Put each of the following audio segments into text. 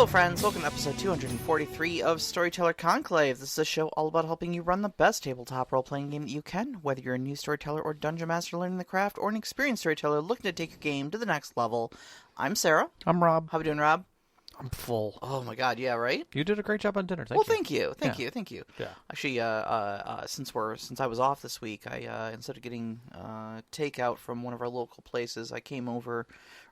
Hello, friends. Welcome to episode 243 of Storyteller Conclave. This is a show all about helping you run the best tabletop role-playing game that you can, whether you're a new storyteller or dungeon master learning the craft, or an experienced storyteller looking to take your game to the next level. I'm Sarah. I'm Rob. How we doing, Rob? I'm full. Oh my God, yeah, right? You did a great job on dinner. Thank you. Thank you. Yeah. Actually, since I was off this week, I instead of getting takeout from one of our local places, I came over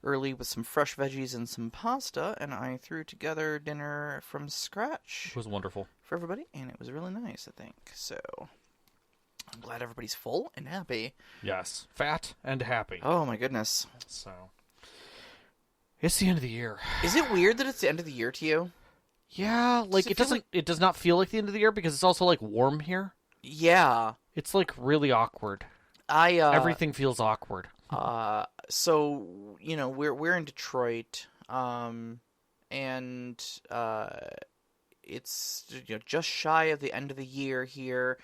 early with some fresh veggies and some pasta, and I threw together dinner from scratch. It was wonderful for everybody, and it was really nice, I think. So I'm glad everybody's full and happy. Yes, fat and happy. Oh my goodness. So it's the end of the year. Is it weird that it's the end of the year to you? Yeah, like it does not feel like the end of the year because it's also like warm here. Yeah. It's like really awkward. Everything feels awkward. So, you know, we're in Detroit, and it's, you know, just shy of the end of the year here.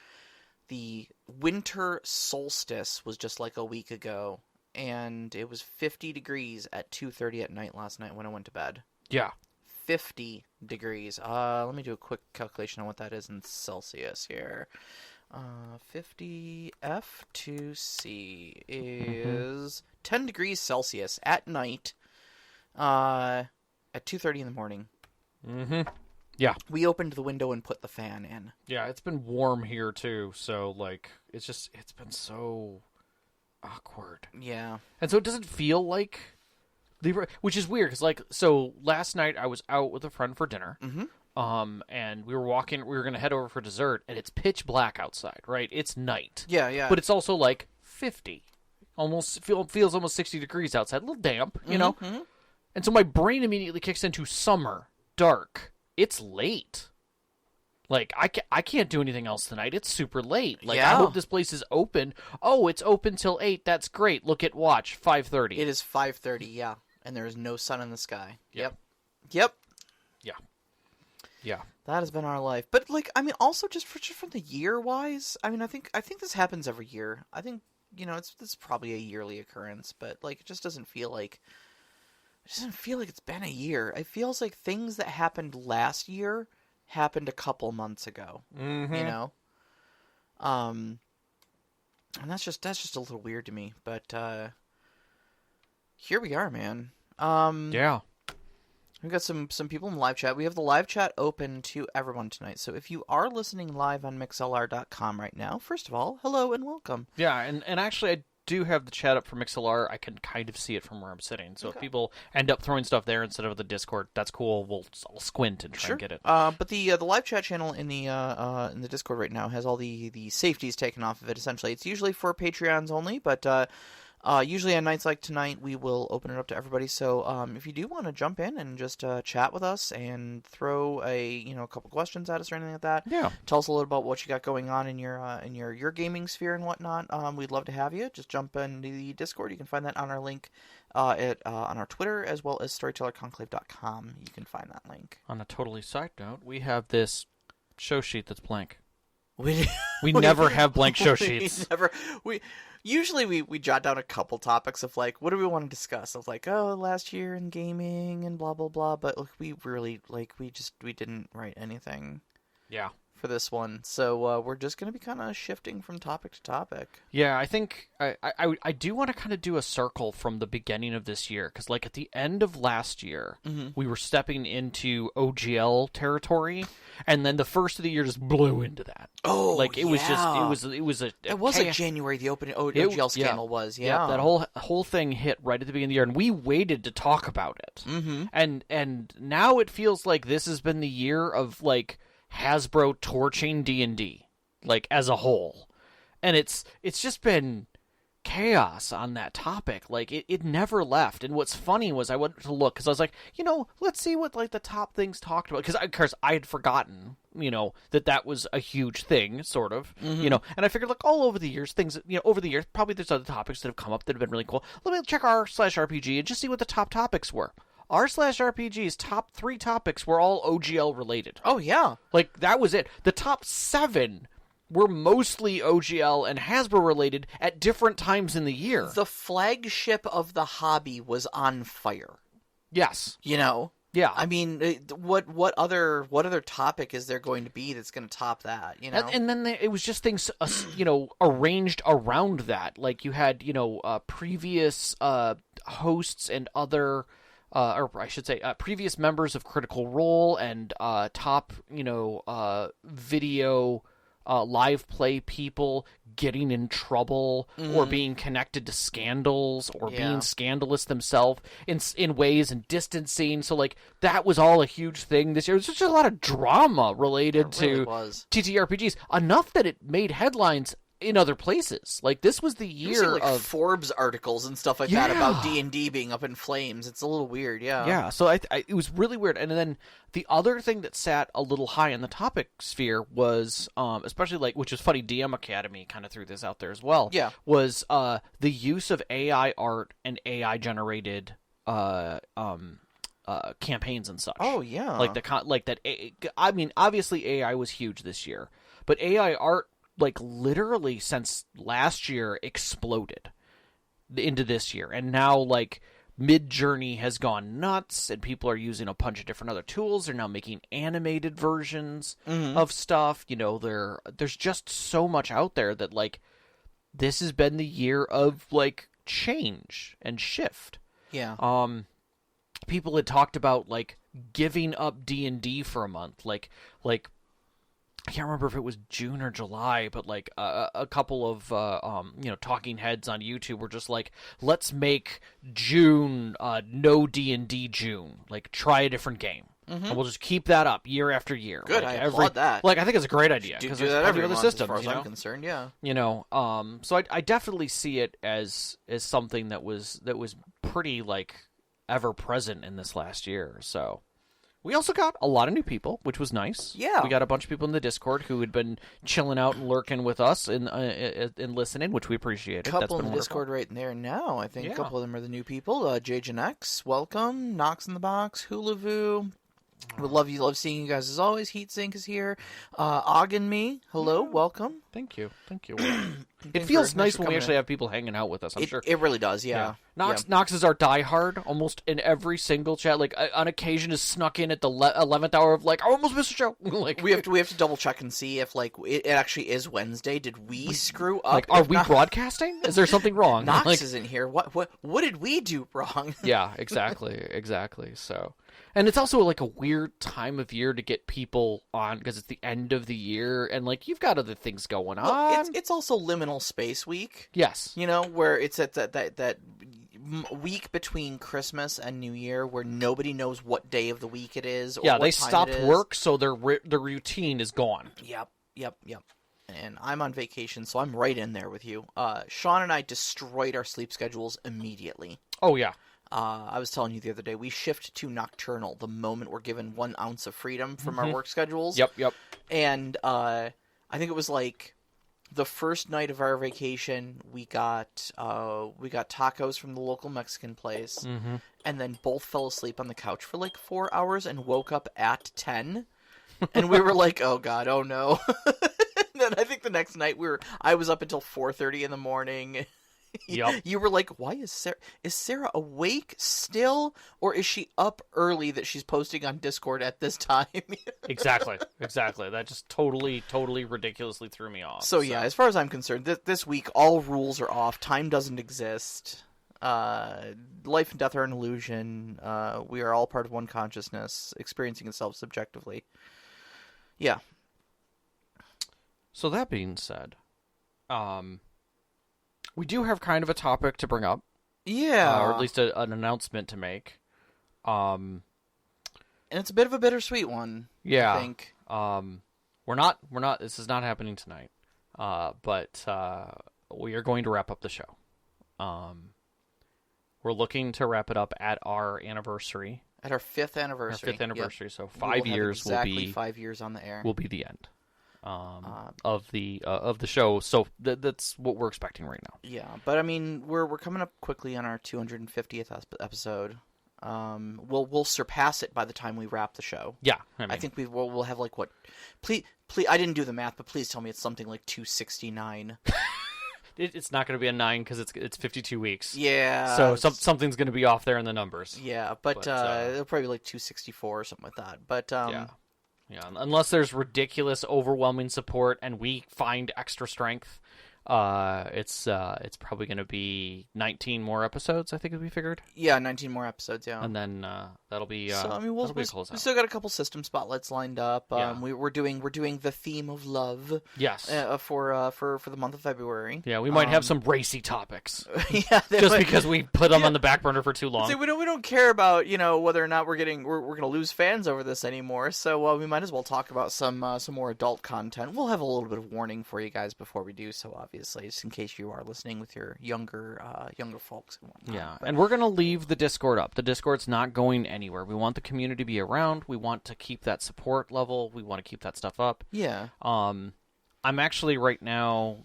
The winter solstice was just like a week ago, and it was 50 degrees at 2:30 at night last night when I went to bed. Yeah. 50 degrees. Let me do a quick calculation on what that is in Celsius here. 50 F2C is 10 degrees Celsius at night, at 2:30 in the morning. Mm-hmm. Yeah. We opened the window and put the fan in. Yeah, it's been warm here too, so like it's been so awkward. Yeah. And so it doesn't feel like which is weird, because like, so last night I was out with a friend for dinner. Mm-hmm. And we were going to head over for dessert, and it's pitch black outside, right? It's night. Yeah. But it's also like 50. Feels almost 60 degrees outside. A little damp, you know? Mm-hmm. And so my brain immediately kicks into summer, dark. It's late. Like, I can't do anything else tonight. It's super late. Like, yeah. I hope this place is open. Oh, it's open till 8. That's great. Look at watch, 5:30. It is 5:30, yeah. And there is no sun in the sky. Yep. Yeah. That has been our life. But, like, I mean, also just from the year-wise, I mean, I think this happens every year. I think, you know, this is probably a yearly occurrence, but, like, it just doesn't feel like it's been a year. It feels like things that happened last year happened a couple months ago. Mm-hmm. You know? And that's just a little weird to me, but here we are, man. Yeah. We've got some people in the live chat. We have the live chat open to everyone tonight. So if you are listening live on mixlr.com right now, first of all, hello and welcome. Yeah, and actually I do have the chat up for MixLR. I can kind of see it from where I'm sitting. So if people end up throwing stuff there instead of the Discord, that's cool. I'll squint and try and get it. But the live chat channel in the Discord right now has all the safeties taken off of it. Essentially, it's usually for Patreons only, but usually on nights like tonight, we will open it up to everybody. So if you do want to jump in and just chat with us and throw a couple questions at us or anything like that, tell us a little about what you got going on in your gaming sphere and whatnot. We'd love to have you. Just jump into the Discord. You can find that on our link on our Twitter, as well as storytellerconclave.com. You can find that link. On a totally side note, we have this show sheet that's blank. We never have blank show sheets. Usually we jot down a couple topics of like, what do we want to discuss? Of like, oh, last year in gaming and blah blah blah. But look, we really we didn't write anything. Yeah. For this one, so we're just going to be kind of shifting from topic to topic. Yeah, I think I do want to kind of do a circle from the beginning of this year, because like at the end of last year, we were stepping into OGL territory, and then the first of the year just blew into that. Oh, like it was a January the opening OGL scandal was that whole thing hit right at the beginning of the year, and we waited to talk about it. Mm-hmm. And now it feels like this has been the year of like Hasbro torching D&D, like, as a whole. And it's just been chaos on that topic. Like, it never left. And what's funny was I went to look, because I was like, let's see what, like, the top things talked about. Because I had forgotten, that was a huge thing, sort of, and I figured, like, all over the years, probably there's other topics that have come up that have been really cool. Let me check r/RPG and just see what the top topics were. R/RPG's top 3 topics were all OGL related. Oh, yeah. Like, that was it. The top 7 were mostly OGL and Hasbro related at different times in the year. The flagship of the hobby was on fire. Yes. Yeah. I mean, what other topic is there going to be that's going to top that? You know, And then it was just things, arranged around that. Like you had, previous hosts and other, or I should say, previous members of Critical Role and top, video live play people getting in trouble or being connected to scandals or being scandalous themselves in ways and distancing. So like that was all a huge thing this year. It was just a lot of drama related to TTRPGs, enough that it made headlines in other places. Like this was the year of Forbes articles and stuff like that about D&D being up in flames. It's a little weird, yeah. So it was really weird. And then the other thing that sat a little high in the topic sphere was, especially like, which is funny, DM Academy kind of threw this out there as well. Yeah, was the use of AI art and AI generated campaigns and such. Oh yeah, like that. I mean, obviously AI was huge this year, but AI art, like literally since last year, exploded into this year. And now like Midjourney has gone nuts and people are using a bunch of different other tools. They're now making animated versions of stuff. There's just so much out there that like this has been the year of like change and shift. Yeah. People had talked about like giving up D&D for a month. Like I can't remember if it was June or July, but like a couple of talking heads on YouTube were just like, let's make June no D&D June. Like try a different game, and we'll just keep that up year after year. Good, like, I applaud that. Like I think it's a great idea do because that there's every other month, systems. as far as I'm concerned, yeah. So I definitely see it as something that was pretty like ever present in this last year. So. We also got a lot of new people, which was nice. Yeah. We got a bunch of people in the Discord who had been chilling out and lurking with us and listening, which we appreciated. A couple in the Discord right there now. I think a couple of them are the new people. Jajin X, welcome. Knox in the Box, Hulavu. Would love seeing you guys as always. Heatsink is here. Ogden Me, hello, welcome. Thank you. It feels nice when we actually have people hanging out with us. I'm sure it really does. Yeah. Knox is our diehard, almost in every single chat. Like on occasion, is snuck in at the 11th hour of like, I almost missed a show. Like we have to double check and see if like it actually is Wednesday. Did we screw up? Like, are we broadcasting? Is there something wrong? Knox isn't here. What did we do wrong? Yeah, exactly. So. And it's also like a weird time of year to get people on because it's the end of the year and like you've got other things going on. It's also liminal space week. Yes, where it's at that week between Christmas and New Year where nobody knows what day of the week it is. Or yeah, what they time stopped it is. work, so their routine is gone. Yep. And I'm on vacation, so I'm right in there with you. Sean and I destroyed our sleep schedules immediately. Oh yeah. I was telling you the other day, we shift to nocturnal the moment we're given 1 ounce of freedom from our work schedules. Yep. And I think it was like the first night of our vacation, we got tacos from the local Mexican place, and then both fell asleep on the couch for like 4 hours and woke up at 10. And we were like, oh God, oh no. And then I think the next night I was up until 4:30 in the morning. Yep. You were like, why is Sarah awake still, or is she up early that she's posting on Discord at this time? Exactly. That just totally ridiculously threw me off. So yeah, as far as I'm concerned, this week all rules are off. Time doesn't exist. Life and death are an illusion. We are all part of one consciousness, experiencing itself subjectively. Yeah. So that being said, we do have kind of a topic to bring up. Yeah. Or at least an announcement to make. And it's a bit of a bittersweet one. Yeah. I think. We're not, this is not happening tonight. But we are going to wrap up the show. We're looking to wrap it up at our anniversary. At our 5th anniversary. Our 5th anniversary. Yep. So 5 years will be exactly 5 years on the air. Will be the end. Of the show, so that's what we're expecting right now. Yeah, but I mean, we're coming up quickly on our 250th episode. We'll surpass it by the time we wrap the show. Yeah, I think we'll have like what? Please, I didn't do the math, but please tell me it's something like 269. it's not going to be a 9 because it's 52 weeks. Yeah. So something's going to be off there in the numbers. Yeah, but it'll probably be like 264 or something like that. But yeah. Unless there's ridiculous, overwhelming support and we find extra strength, it's probably going to be 19 more episodes. I think we figured. Yeah, 19 more episodes. Yeah, and then that'll be. So I mean, we still got a couple system spotlights lined up. We're doing the theme of love. Yes. For the month of February. Yeah, we might have some racy topics. Yeah, just because we put them on the back burner for too long. See, we don't care about whether or not we're going to lose fans over this anymore. So we might as well talk about some more adult content. We'll have a little bit of warning for you guys before we do so, obviously, just in case you are listening with your younger folks and whatnot. Yeah, and we're going to leave the Discord up. The Discord's not going anywhere. We want the community to be around. We want to keep that support level. We want to keep that stuff up. Yeah. I'm actually right now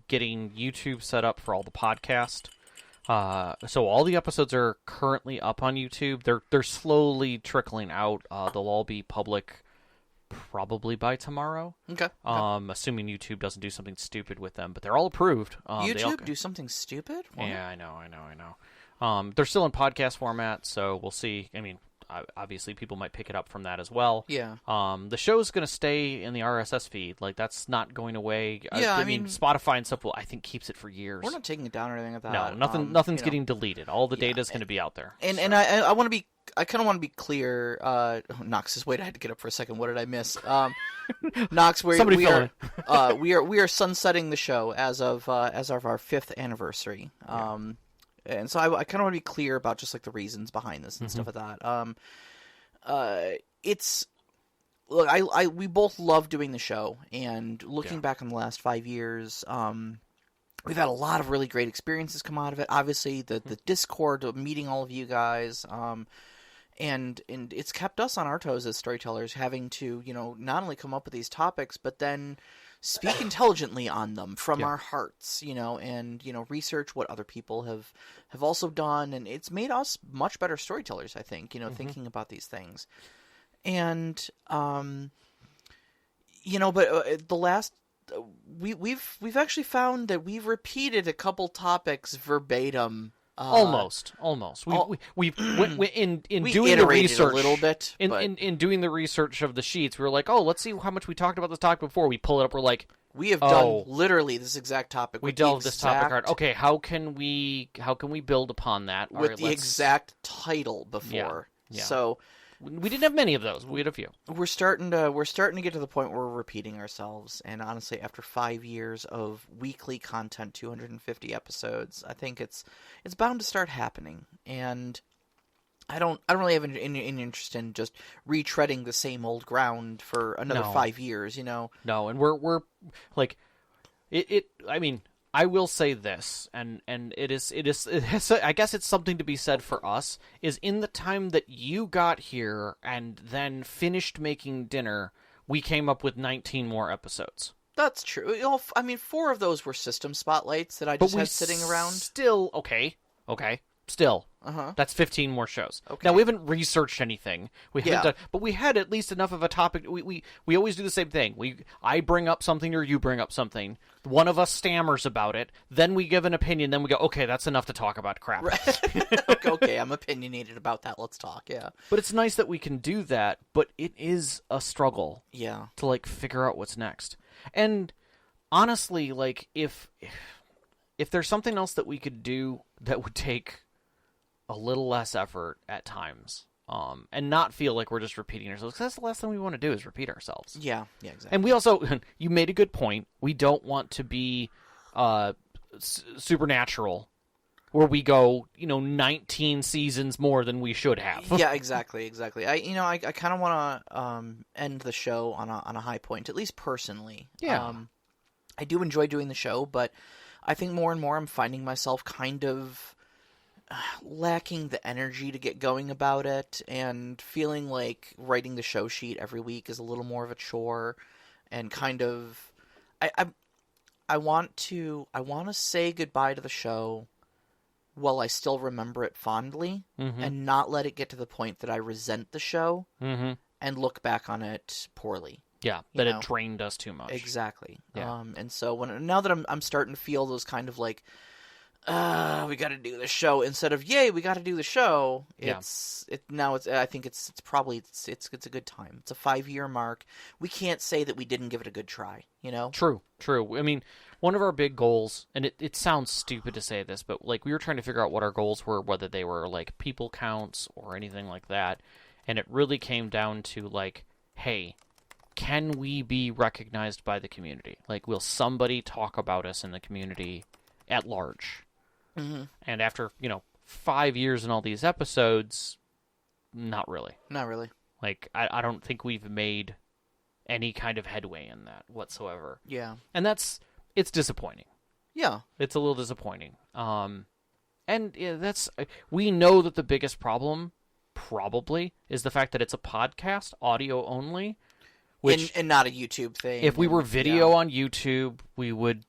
getting YouTube set up for all the podcast. So all the episodes are currently up on YouTube. They're slowly trickling out. They'll all be public probably by tomorrow. Okay. Assuming YouTube doesn't do something stupid with them, but they're all approved. YouTube do something stupid? What? Yeah, I know. They're still in podcast format, so we'll see. I mean, obviously people might pick it up from that as well. Yeah. The show's going to stay in the RSS feed. Like, that's not going away. Yeah, I mean, Spotify and stuff I think keeps it for years. We're not taking it down or anything like that. No, nothing's getting deleted. All the data's going to be out there. And I want to be. I kind of want to be clear. Knox, wait, I had to get up for a second. What did I miss? Knox, we are sunsetting the show as of our 5th anniversary. And so I kind of want to be clear about just like the reasons behind this and stuff like that. We both love doing the show, and looking back on the last 5 years, we've had a lot of really great experiences come out of it. Obviously, the Discord, meeting all of you guys, and it's kept us on our toes as storytellers, having to not only come up with these topics, but then speak intelligently on them from our hearts, and research what other people have also done, and it's made us much better storytellers, I think, thinking about these things. And but the last we've actually found that we've repeated a couple topics verbatim. Almost. We in doing the research a little bit. In doing the research of the sheets, we were like, oh, let's see how much we talked about this topic before. We pull it up. We're like, we have done literally this exact topic. We delved this topic hard. Okay, how can we build upon that with the exact title before? Yeah. So we didn't have many of those. We had a few. We're starting to get to the point where we're repeating ourselves, and honestly, after 5 years of weekly content, 250 episodes, I think it's bound to start happening. And I don't really have any interest in just retreading the same old ground for another 5 years. No, and we're like it. I mean, I will say this, and it is I guess it's something to be said for us, is in the time that you got here and then finished making dinner, we came up with 19 more episodes. That's true. I mean, 4 of those were system spotlights that I just had sitting around. Still, okay. Still, that's 15 more shows. Okay. Now, we haven't researched anything. We haven't done, but we had at least enough of a topic. We always do the same thing. I bring up something or you bring up something. One of us stammers about it. Then we give an opinion. Then we go, okay, that's enough to talk about. Crap. Right. Okay, I'm opinionated about that. Let's talk. Yeah. But it's nice that we can do that. But it is a struggle. Yeah. To figure out what's next. And honestly, if there's something else that we could do that would take a little less effort at times, and not feel like we're just repeating ourselves. 'Cause that's the last thing we want to do is repeat ourselves. Yeah, exactly. And we also, you made a good point. We don't want to be Supernatural, where we go, 19 seasons more than we should have. Yeah, exactly. I kind of want to end the show on a high point, at least personally. Yeah. I do enjoy doing the show, but I think more and more I'm finding myself kind of lacking the energy to get going about it, and feeling like writing the show sheet every week is a little more of a chore, and kind of I want to say goodbye to the show while I still remember it fondly, and not let it get to the point that I resent the show and look back on it poorly. Yeah, you that know? it drained us too much. Exactly. Yeah. And so now that I'm starting to feel those kind of like, we got to do the show instead of yay, we got to do the show. Yeah. I think it's probably it's a good time. It's a 5-year mark. We can't say that we didn't give it a good try, you know? True. I mean, one of our big goals, and it sounds stupid to say this, but like we were trying to figure out what our goals were, whether they were like people counts or anything like that, and it really came down to like, hey, can we be recognized by the community? Like, will somebody talk about us in the community at large? Mm-hmm. And after 5 years in all these episodes, not really. Not really. Like, I don't think we've made any kind of headway in that whatsoever. Yeah. And it's disappointing. Yeah. It's a little disappointing. And we know that the biggest problem probably is the fact that it's a podcast, audio only, which and not a YouTube thing. if we were video on YouTube, we would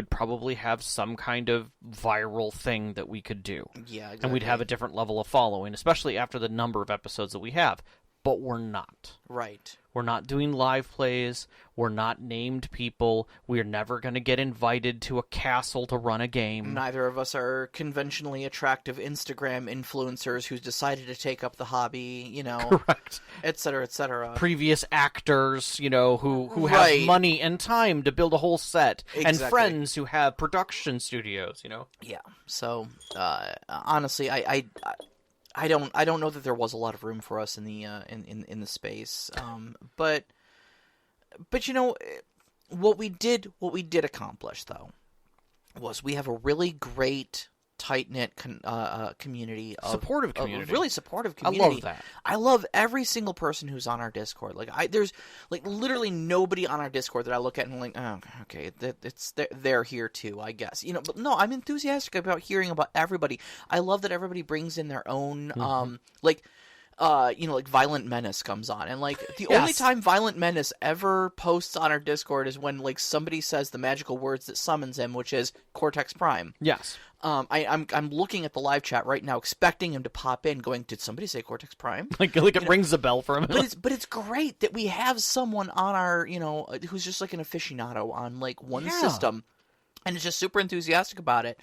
probably have some kind of viral thing that we could do. Yeah, exactly. And we'd have a different level of following, especially after the number of episodes that we have. But we're not. Right. We're not doing live plays. We're not named people. We're never going to get invited to a castle to run a game. Neither of us are conventionally attractive Instagram influencers who's decided to take up the hobby, you know, Correct. et cetera, et cetera. Previous actors, who Right. have money and time to build a whole set, and Exactly. friends who have production studios, Yeah. So, honestly, I don't know that there was a lot of room for us in the in the space. But what we did accomplish though was we have a really great tight-knit community Supportive a community. really supportive I community. love that. I love every single person who's on our Discord. There's like literally nobody on our Discord that I look at and I'm like, oh, okay, they're here too, I guess. But no, I'm enthusiastic about hearing about everybody. I love that everybody brings in their own, like Violent Menace comes on, and like the only Yes. time Violent Menace ever posts on our Discord is when like somebody says the magical words that summons him, which is Cortex Prime. Yes. I'm looking at the live chat right now, expecting him to pop in, going, "Did somebody say Cortex Prime?" Like it rings a bell for him. But it's great that we have someone on our who's just like an aficionado on like one system, and is just super enthusiastic about it,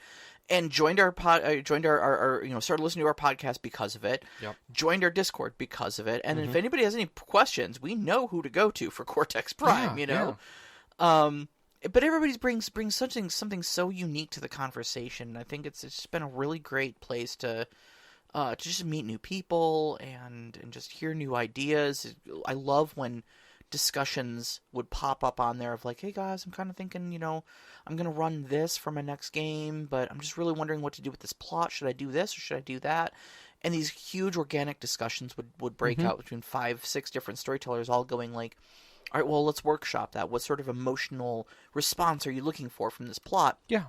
and joined our started listening to our podcast because of it. Yep. Joined our Discord because of it, and if anybody has any questions, we know who to go to for Cortex Prime. But everybody brings something so unique to the conversation. I think it's just been a really great place to just meet new people and just hear new ideas. I love when discussions would pop up on there of like, hey guys, I'm kind of thinking, I'm going to run this for my next game, but I'm just really wondering what to do with this plot. Should I do this or should I do that? And these huge organic discussions would break out between 5-6 different storytellers all going like, all right, well, let's workshop that. What sort of emotional response are you looking for from this plot? Yeah.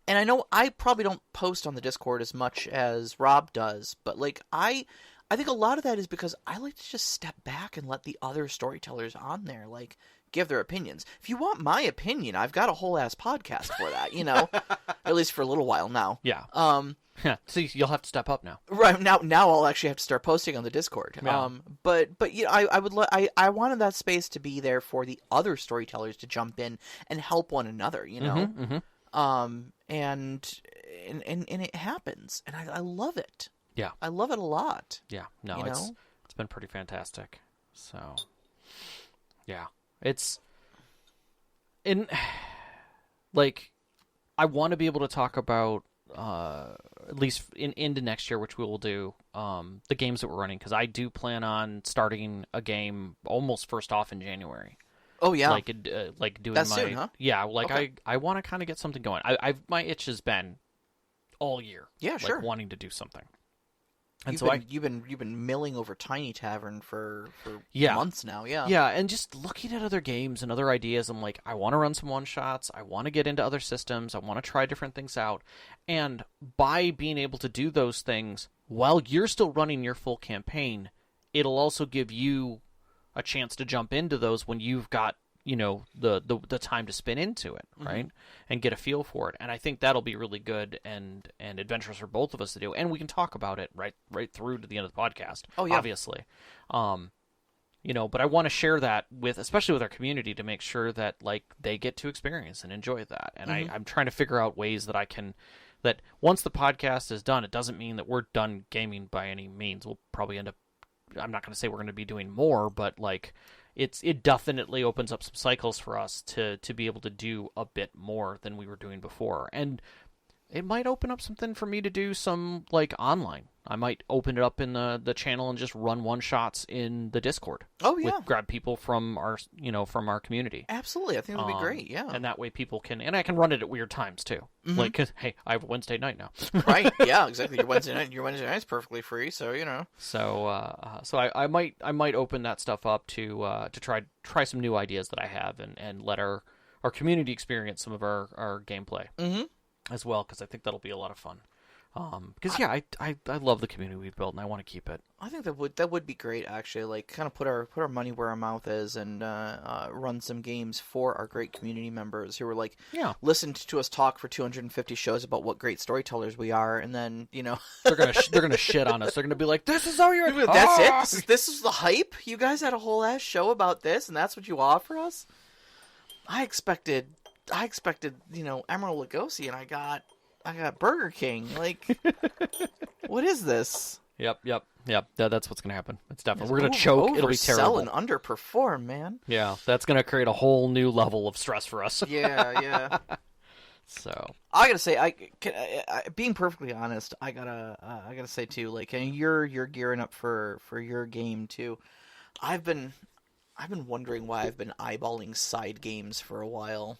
And I know I probably don't post on the Discord as much as Rob does, but like I think a lot of that is because I like to just step back and let the other storytellers on there like give their opinions. If you want my opinion, I've got a whole ass podcast for that, at least for a little while now. Yeah. Yeah. So you'll have to step up now. Right now I'll actually have to start posting on the Discord. Yeah. But I wanted that space to be there for the other storytellers to jump in and help one another, and it happens, and I love it. Yeah. I love it a lot. Yeah. No, it's been pretty fantastic. So, yeah, it's I want to be able to talk about at least into next year, which we will do, the games that we're running, because I do plan on starting a game almost first off in January. Oh yeah, like doing That's my soon, huh? Yeah, like Okay. I want to kind of get something going. I've my itch has been all year. Yeah, like, sure. wanting to do something. And You've been milling over Tiny Tavern for Yeah. months now. Yeah. Yeah, and just looking at other games and other ideas, I'm like, I want to run some one-shots. I want to get into other systems. I want to try different things out. And by being able to do those things while you're still running your full campaign, it'll also give you a chance to jump into those when you've got, the time to spin into it, right? And get a feel for it. And I think that'll be really good and adventurous for both of us to do. And we can talk about it right through to the end of the podcast. Oh, yeah. Obviously. But I want to share that especially with our community, to make sure that like they get to experience and enjoy that. And I'm trying to figure out ways that I can, that once the podcast is done, it doesn't mean that we're done gaming by any means. We'll probably end up, I'm not going to say we're going to be doing more, but like it definitely opens up some cycles for us to be able to do a bit more than we were doing before. And it might open up something for me to do some like online. I might open it up in the channel and just run one shots in the Discord. Oh yeah, grab people from our community. Absolutely, I think that would be great. Yeah, and that way people can, and I can run it at weird times too. Like, 'cause, hey, I have a Wednesday night now. Right? Yeah, exactly. Your Wednesday night's perfectly free. So So I might open that stuff up to try some new ideas that I have, and let our community experience some of our gameplay as well, because I think that'll be a lot of fun. Because I love the community we've built, and I want to keep it. I think that would be great, actually. Like, kind of put our money where our mouth is, and run some games for our great community members who were like, listened to us talk for 250 shows about what great storytellers we are, and then they're gonna shit on us. They're gonna be like, "This is how you're." That's it. This is the hype. You guys had a whole ass show about this, and that's what you offer us. I expected Emerald Lagasse, and I got Burger King. Like, what is this? Yep. That's what's gonna happen. It's definitely, we're gonna choke. It'll be terrible. Oversell and underperform, man. Yeah, that's gonna create a whole new level of stress for us. Yeah. So I gotta say, I being perfectly honest, I gotta say too, like, and you're gearing up for your game too. I've been wondering why I've been eyeballing side games for a while,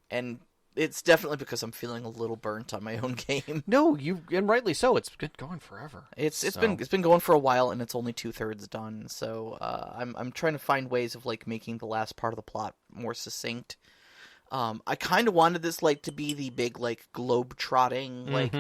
and it's definitely because I'm feeling a little burnt on my own game. No, and rightly so. It's been going forever. It's been going for a while, and it's only 2/3 done. So I'm trying to find ways of like making the last part of the plot more succinct. I kind of wanted this like to be the big like globe trotting like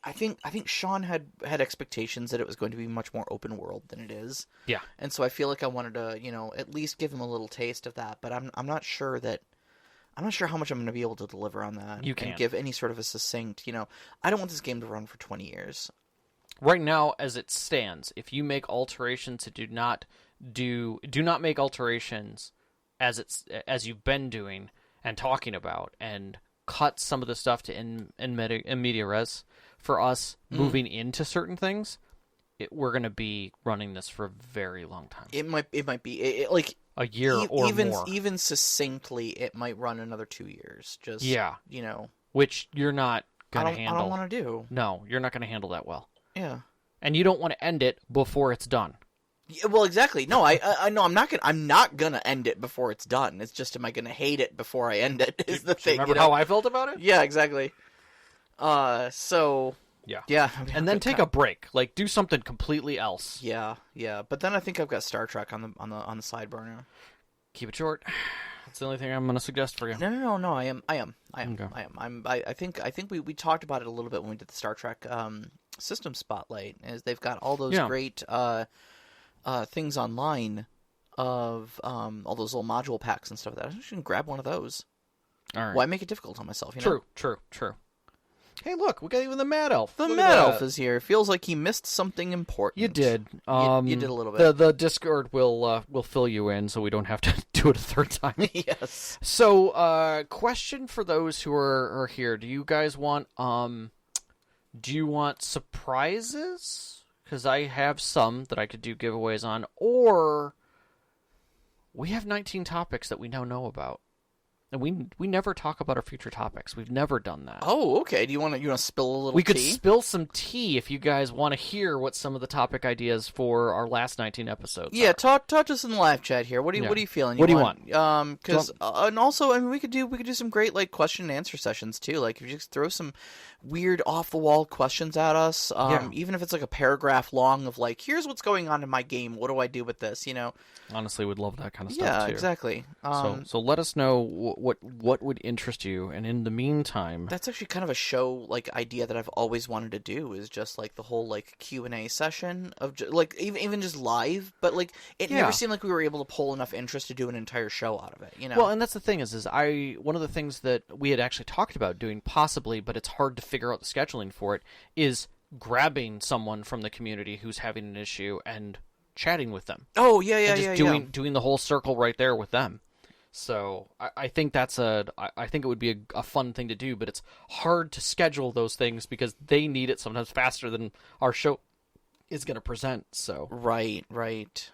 I think Sean had expectations that it was going to be much more open world than it is. Yeah. And so I feel like I wanted to, at least give him a little taste of that, but I'm not sure how much I'm going to be able to deliver on that. You can't. And give any sort of a succinct, I don't want this game to run for 20 years. Right now, as it stands, if you make alterations, do not make alterations as you've been doing and talking about, and cut some of the stuff to in media res. For us moving into certain things, we're going to be running this for a very long time. It might be like a year or more. Even succinctly, it might run another 2 years. Just which you're not going to handle. I don't want to do. No, you're not going to handle that well. Yeah, and you don't want to end it before it's done. Yeah, well, exactly. No, I know I'm not gonna end it before it's done. It's just, am I gonna hate it before I end it? Is the thing. Remember how I felt about it? Yeah, exactly. So yeah, and then take a break. Like, do something completely else. Yeah. But then I think I've got Star Trek on the side burner. Keep it short. That's the only thing I'm gonna suggest for you. No. I am. Okay. I think we talked about it a little bit when we did the Star Trek system spotlight. Is they've got all those great things online of all those little module packs and stuff like that. I just can grab one of those. All right. Why make it difficult on myself? True. Hey, look, we got even the Mad Elf. The Mad Elf is here. Feels like he missed something important. You did. You did a little bit. The Discord will fill you in, so we don't have to do it a third time. Yes. So, question for those who are here: Do you guys want surprises? Because I have some that I could do giveaways on, or we have 19 topics that we now know about. And we never talk about our future topics. We've never done that. Oh, okay. Do you want to spill a little tea? We could spill some tea if you guys want to hear what some of the topic ideas for our last 19 episodes are. talk to us in the live chat here. What are you feeling? What do you want? Because and also, I mean, we could do some great like question and answer sessions too. Like, if you just throw some weird off the wall questions at us, even if it's like a paragraph long of like, here's what's going on in my game. What do I do with this? Honestly, would love that kind of stuff too. Yeah, exactly. So let us know what would interest you, and in the meantime, that's actually kind of a show like idea that I've always wanted to do, is just like the whole like Q&A session of like even just live, but like it never seemed like we were able to pull enough interest to do an entire show out of it. Well, and that's the thing is one of the things that we had actually talked about doing possibly, but it's hard to figure out the scheduling for it, is grabbing someone from the community who's having an issue and chatting with them. Oh, yeah, yeah, And yeah, just doing the whole circle right there with them. So I think I think it would be a fun thing to do, but it's hard to schedule those things because they need it sometimes faster than our show is going to present. So Right, right.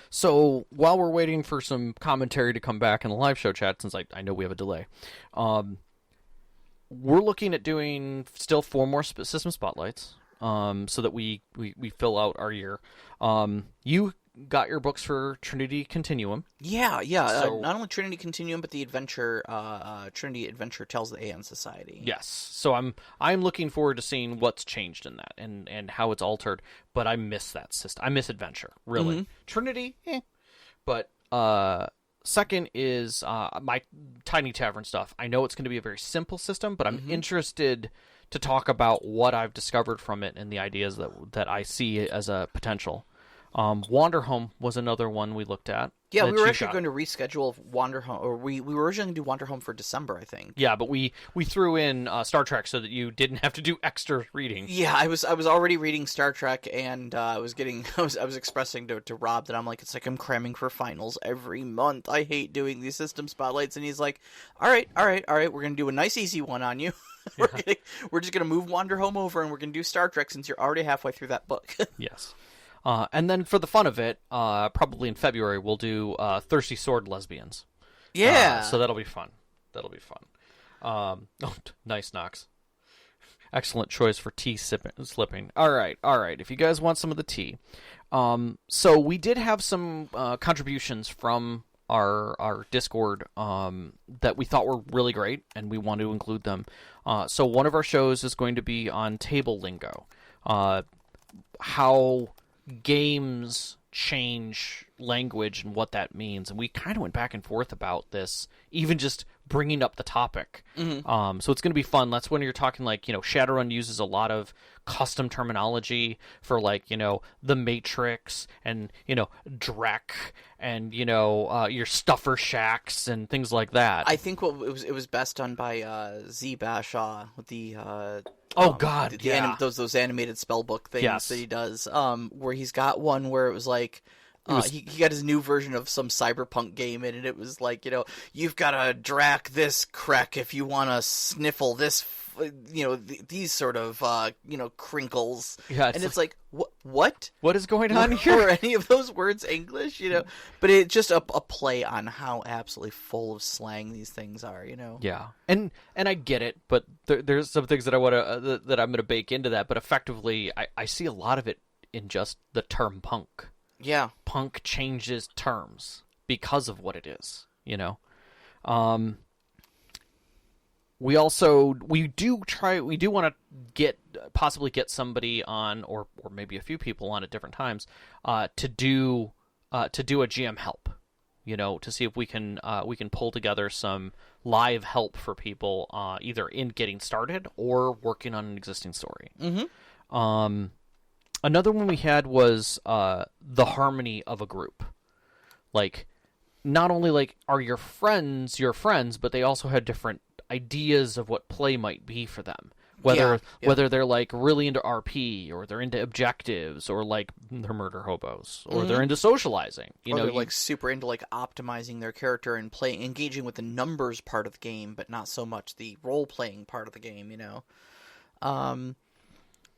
So while we're waiting for some commentary to come back in the live show chat, since I know we have a delay, we're looking at doing still 4 more system spotlights, so that we fill out our year. You got your books for Trinity Continuum. Yeah, yeah. So- Not only Trinity Continuum, but the adventure, Trinity Adventure Tells the Aeon Society. Yes. So I'm looking forward to seeing what's changed in that and how it's altered. But I miss that system. I miss adventure, really. Trinity, But second is my Tiny Tavern stuff. I know it's going to be a very simple system, but I'm interested to talk about what I've discovered from it and the ideas that I see as a potential. Wanderhome was another one we looked at. Yeah, that we were you actually got. going to reschedule Wanderhome, or we were originally going to do Wanderhome for December, I think. Yeah, but we threw in Star Trek so that you didn't have to do extra reading. Yeah, I was already reading Star Trek, and I was expressing to Rob that I'm like, it's like I'm cramming for finals every month. I hate doing these system spotlights, and he's like, all right, we're gonna do a nice easy one on you. We're just gonna move Wanderhome over, and we're gonna do Star Trek since you're already halfway through that book. Yes. And then for the fun of it, probably in February, we'll do Thirsty Sword Lesbians. Yeah. So that'll be fun. Nice, Knox. Excellent choice for tea slipping. All right. If you guys want some of the tea. So we did have some contributions from our Discord that we thought were really great, and we want to include them. So one of our shows is going to be on table lingo. How games change language and what that means, and we kind of went back and forth about this, even just bringing up the topic. So it's going to be fun. That's when you're talking like, Shadowrun uses a lot of custom terminology for like, the Matrix and, Drek and, your stuffer shacks and things like that. I think it was best done by Z Bashaw with the those animated spellbook things that he does. Where he's got one where it was like he got his new version of some cyberpunk game, and it was like, you've got to drac this crack if you want to sniffle this, these sort of crinkles. Yeah, and it's like what is going on here? Are any of those words English? But it's just a play on how absolutely full of slang these things are. Yeah, and I get it, but there's some things that I want to that I'm going to bake into that. But effectively, I see a lot of it in just the term punk. Yeah, punk changes terms because of what it is. We do want to possibly get somebody on, or maybe a few people on at different times, to do a GM help, to see if we can pull together some live help for people, either in getting started or working on an existing story. Another one we had was the harmony of a group. Like, not only like are your friends, but they also had different ideas of what play might be for them. Whether they're like really into RP, or they're into objectives, or like they're murder hobos, or they're into socializing. They're like super into like optimizing their character and engaging with the numbers part of the game, but not so much the role playing part of the game.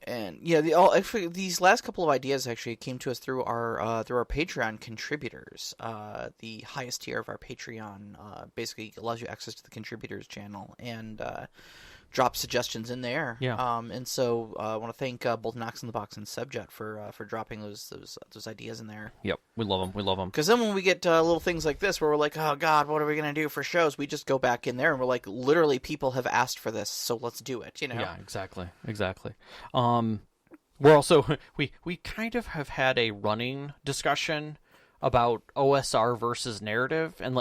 And yeah, actually these last couple of ideas actually came to us through our Patreon contributors. The highest tier of our Patreon basically allows you access to the contributors channel and drop suggestions in there. Yeah. And so I want to thank both Knox in the Box and Subjet for dropping those ideas in there. Yep, we love them. Because then when we get little things like this where we're like, oh God, what are we gonna do for shows? We just go back in there and we're like, literally, people have asked for this, so let's do it. Yeah, exactly. We're also we kind of have had a running discussion about OSR versus narrative, and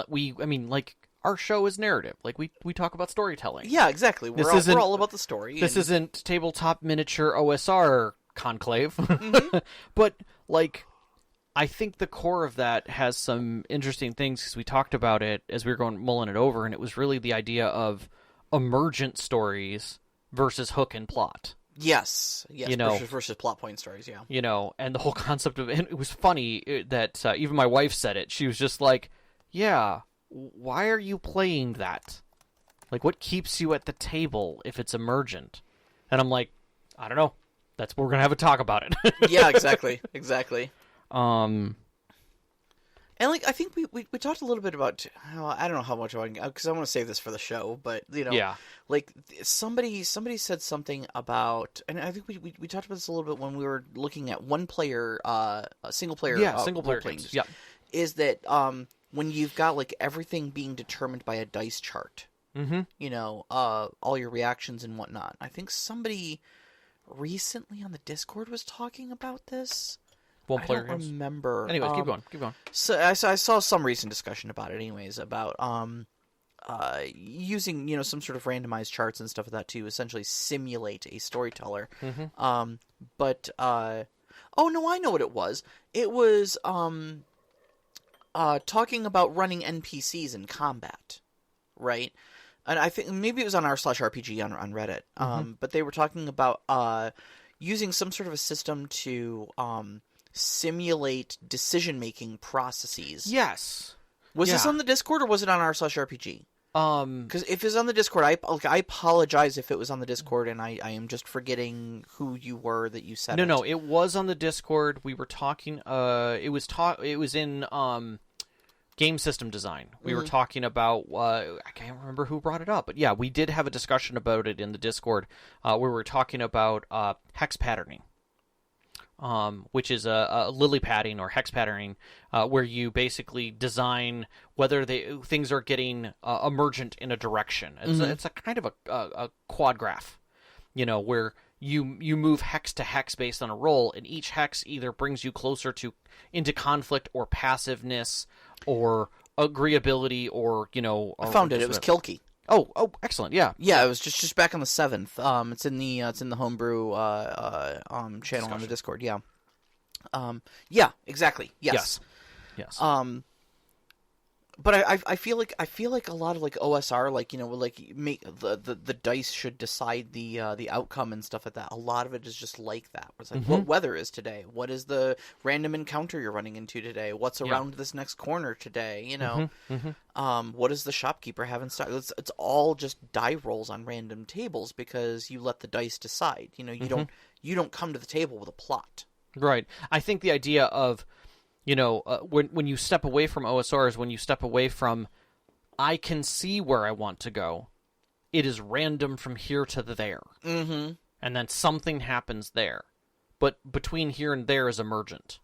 our show is narrative. Like, we talk about storytelling. Yeah, exactly. We're all about the story. This isn't tabletop miniature OSR conclave. But, like, I think the core of that has some interesting things, because we talked about it as we were mulling it over, and it was really the idea of emergent stories versus hook and plot. Yes, You know, versus plot point stories. Yeah. and the whole concept of, and it was funny that even my wife said it. She was just like, "Yeah, why are you playing that? Like, what keeps you at the table if it's emergent?" And I'm like, I don't know. We're gonna have a talk about it. Yeah, exactly. And like I think we talked a little bit about I don't know how much I because I want to save this for the show, but Yeah. like somebody said something about, and I think we talked about this a little bit when we were looking at one player single player single player role-playing games. Yeah. is that when you've got like everything being determined by a dice chart, all your reactions and whatnot. I think somebody recently on the Discord was talking about this. One player I don't games. remember. Anyways, keep going. So I saw some recent discussion about it. Anyways, about using some sort of randomized charts and stuff like that to essentially simulate a storyteller. Mm-hmm. But oh no, I know what it was. It was talking about running NPCs in combat, right? And I think maybe it was on r/RPG on Reddit. But they were talking about using some sort of a system to simulate decision-making processes. Yes. Was this on the Discord or was it on r/RPG? Because if it's on the Discord, I apologize if it was on the Discord and I am just forgetting who you were that you said it. No, it was on the Discord. We were talking. It was in game system design. We were talking about. I can't remember who brought it up, but yeah, we did have a discussion about it in the Discord where we were talking about hex patterning. Which is a lily padding or hex patterning, where you basically design whether things are getting emergent in a direction. It's a kind of a quad graph, where you move hex to hex based on a roll, and each hex either brings you closer into conflict or passiveness or agreeability or I found it. It was Kilkey. Oh, excellent! Yeah, it was just back on the 7th. It's in the homebrew channel on the Discord. Yeah, yeah, exactly. Yes. But I feel like a lot of like OSR, make the dice should decide the outcome and stuff like that. A lot of it is just like that. It's like what weather is today? What is the random encounter you're running into today? What's around this next corner today? What does the shopkeeper have in stock? It's all just die rolls on random tables because you let the dice decide. You don't come to the table with a plot. Right. I think the idea of when you step away from OSRs, when you step away from, I can see where I want to go, it is random from here to there. Mm-hmm. And then something happens there. But between here and there is emergent.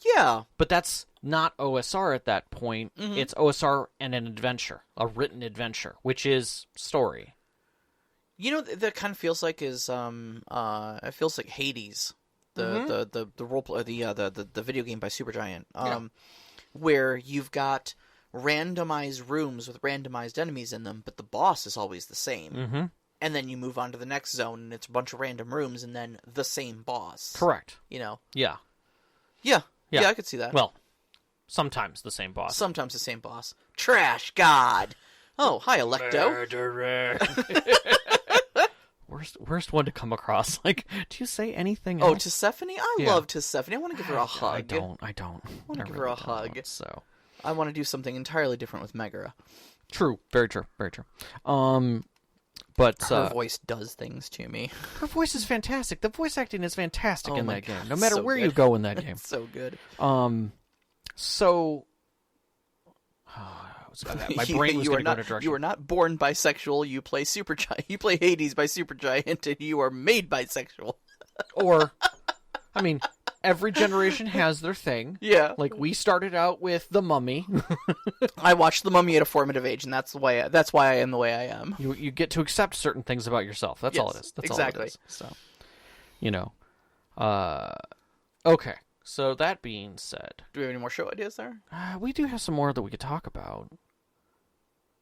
Yeah. But that's not OSR at that point. Mm-hmm. It's OSR and an adventure, a written adventure, which is story. That kind of feels like it feels like Hades. The role play, the video game by Supergiant, where you've got randomized rooms with randomized enemies in them, but the boss is always the same. And then you move on to the next zone, and it's a bunch of random rooms, and then the same boss. Correct. Yeah. Yeah, I could see that. Well, sometimes the same boss. Trash God. Oh, hi, Electo. Murderer. Worst one to come across. Like, do you say anything else? Oh, Tisiphone? I love Tisiphone. I want to give her a hug. I don't. I want to give her a hug. So I want to do something entirely different with Megara. True. Very true. But her voice does things to me. Her voice is fantastic. The voice acting is fantastic in that game. No matter so where good. you go in that game. It's so good. So my brain was going to go in a direction. You were not born bisexual. You play Supergiant. You play Hades by Supergiant, and you are made bisexual. Or, I mean, every generation has their thing. Yeah. Like, we started out with The Mummy. I watched The Mummy at a formative age, and that's why I am the way I am. You get to accept certain things about yourself. That's all it is. That's exactly. all it is. So, okay. So, that being said... Do we have any more show ideas there? We do have some more that we could talk about.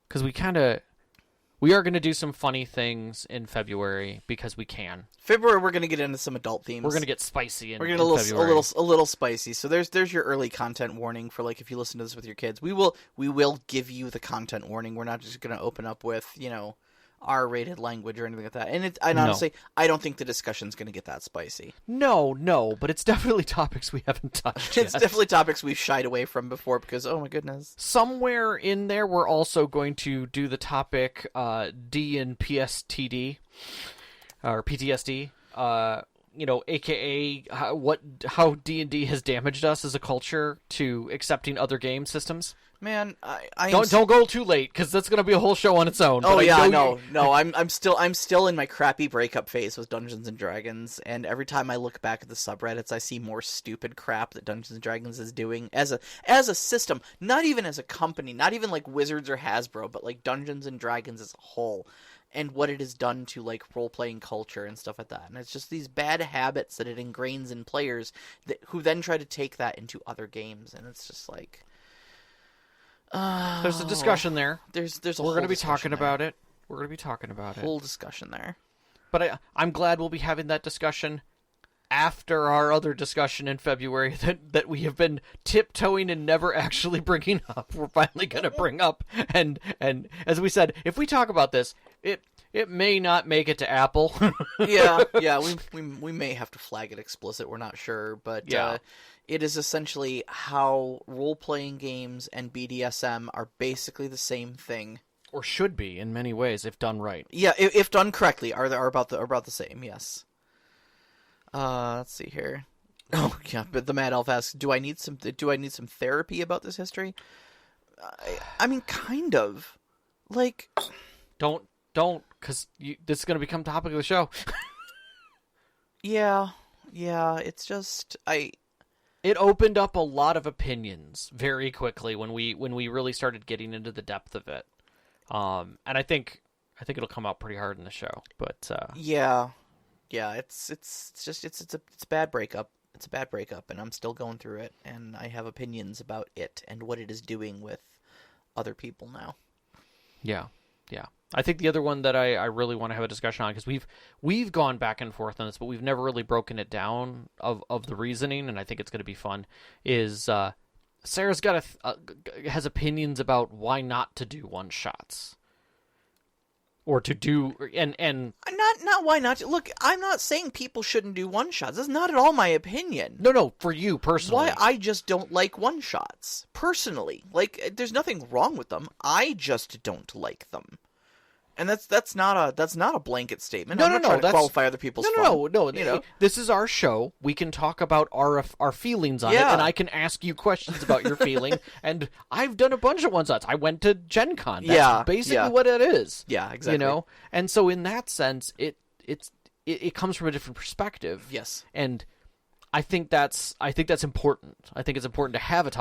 Because we are going to do some funny things in February because we can. February, we're going to get into some adult themes. We're going to get spicy in February. a little spicy. So there's your early content warning for like if you listen to this with your kids. We will give you the content warning. We're not just going to open up with R-rated language or anything like that. And honestly, I don't think the discussion's going to get that spicy. No, but it's definitely topics we haven't touched It's yet. definitely topics we've shied away from before because, oh my goodness. Somewhere in there, we're also going to do the topic D and PSTD, or PTSD, aka how D&D has damaged us as a culture to accepting other game systems. Man, don't go too late because that's going to be a whole show on its own. Oh yeah, no, I'm still in my crappy breakup phase with Dungeons and Dragons, and every time I look back at the subreddits, I see more stupid crap that Dungeons and Dragons is doing as a system, not even as a company, not even like Wizards or Hasbro, but like Dungeons and Dragons as a whole, and what it has done to like role-playing culture and stuff like that. And it's just these bad habits that it ingrains in players who then try to take that into other games, and it's just like. There's a discussion there. There's We're going to be talking about it. We're going to be talking about it. Whole discussion there. But I'm glad we'll be having that discussion after our other discussion in February that we have been tiptoeing and never actually bringing up. We're finally going to bring up. And as we said, if we talk about this, it may not make it to Apple. yeah, we may have to flag it explicit. We're not sure, but yeah. It is essentially how role-playing games and BDSM are basically the same thing, or should be in many ways if done right. Yeah, if done correctly, are about the same. Yes. Let's see here. Oh yeah, but the Mad Elf asks, do I need some therapy about this history? I mean, kind of. Like, don't, because this is going to become topic of the show. Yeah, it's just It opened up a lot of opinions very quickly when we really started getting into the depth of it, and I think it'll come out pretty hard in the show. But yeah, it's a bad breakup. It's a bad breakup, and I'm still going through it, and I have opinions about it and what it is doing with other people now. Yeah. I think the other one that I really want to have a discussion on, because we've gone back and forth on this, but we've never really broken it down of the reasoning, and I think it's going to be fun, is Sarah's has opinions about why not to do one-shots. Or to do, and not why not. Look, I'm not saying people shouldn't do one-shots. That's not at all my opinion. No, for you personally. Why I just don't like one-shots, personally. Like, there's nothing wrong with them. I just don't like them. And that's not a blanket statement. I'm not trying to qualify other people's fun. No. You know? This is our show. We can talk about our feelings on it, and I can ask you questions about your feeling. And I've done a bunch of one-shots. I went to Gen Con. That's basically what it is. Yeah, exactly. You know? And so in that sense, it comes from a different perspective. Yes. And I think that's important. I think it's important to have a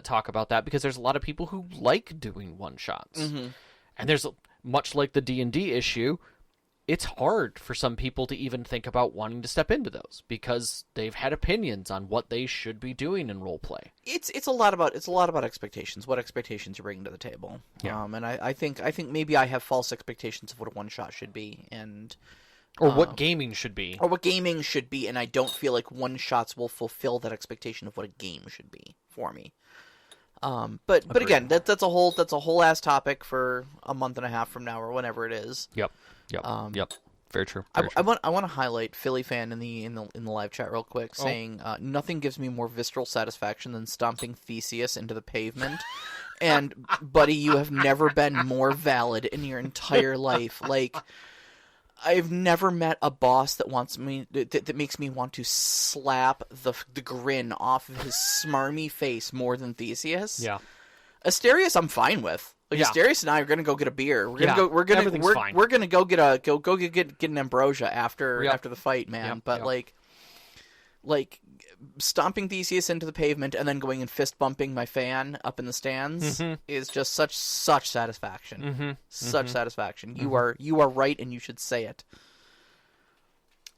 talk about that, because there's a lot of people who like doing one-shots. Mm-hmm. And there's much like the D&D issue, it's hard for some people to even think about wanting to step into those because they've had opinions on what they should be doing in role play. It's a lot about expectations. What expectations you're bringing to the table. Yeah. And I think maybe I have false expectations of what a one shot should be, or what gaming should be, and I don't feel like one shots will fulfill that expectation of what a game should be for me. But again, that's a whole ass topic for a month and a half from now or whenever it is. Yep. Very true. I want to highlight Philly fan in the live chat real quick, saying nothing gives me more visceral satisfaction than stomping Theseus into the pavement. And buddy, you have never been more valid in your entire life. Like, I've never met a boss that that makes me want to slap the grin off of his smarmy face more than Theseus. Yeah. Asterius, I'm fine with. Like, Asterius and I are gonna go get a beer. We're gonna go get an ambrosia after the fight, man. But like stomping Theseus into the pavement and then going and fist bumping my fan up in the stands is just such satisfaction. Such satisfaction. You are right, and you should say it.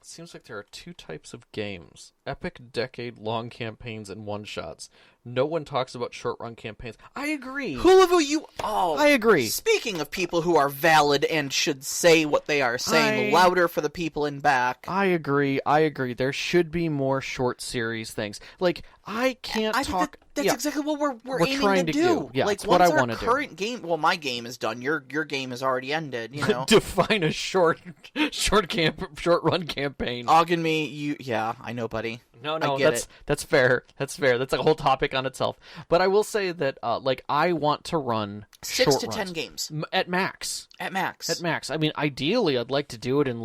It seems like there are two types of games: epic decade-long campaigns and one-shots. No one talks about short-run campaigns. I agree. Hulavu, you... Oh, I agree. Speaking of people who are valid and should say what they are saying louder for the people in back. I agree. There should be more short series things. Like, I can't talk... That's exactly what we're aiming trying to do. Yeah, like, it's what I want to do. Current game... Well, my game is done. Your game has already ended, you know. Define a short run campaign. Ogden me, you... Yeah, I know, buddy. No, that's fair. That's fair. That's a whole topic on itself. But I will say that, I want to run 6 to runs. 10 games. At max. At max. I mean, ideally, I'd like to do it in,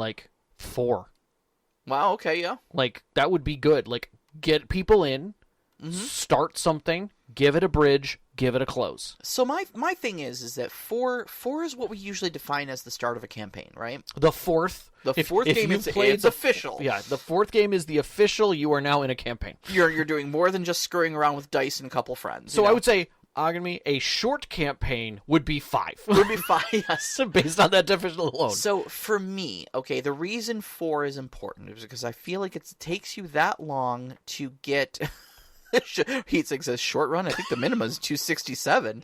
4. Wow, okay, yeah. That would be good. Get people in, start something, give it a bridge, give it a close. So my thing is that 4 is what we usually define as the start of a campaign, right? The fourth game it's official. Yeah, the fourth game is the official. You are now in a campaign. You're doing more than just screwing around with dice and a couple friends. So I would say, a short campaign would be 5. Would be 5, yes. Based on that definition alone. So for me, okay, the reason 4 is important is because I feel like it takes you that long to get... Heatsink says short run. I think the minimum is 267.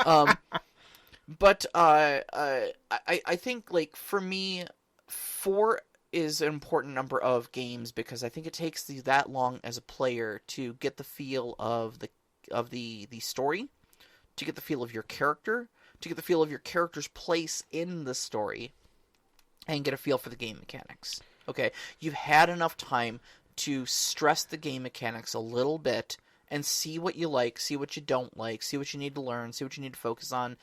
But I think, for me, 4 is an important number of games because I think it takes you that long as a player to get the feel of the story, to get the feel of your character, to get the feel of your character's place in the story, and get a feel for the game mechanics. Okay, you've had enough time to stress the game mechanics a little bit and see what you like, see what you don't like, see what you need to learn, see what you need to focus on.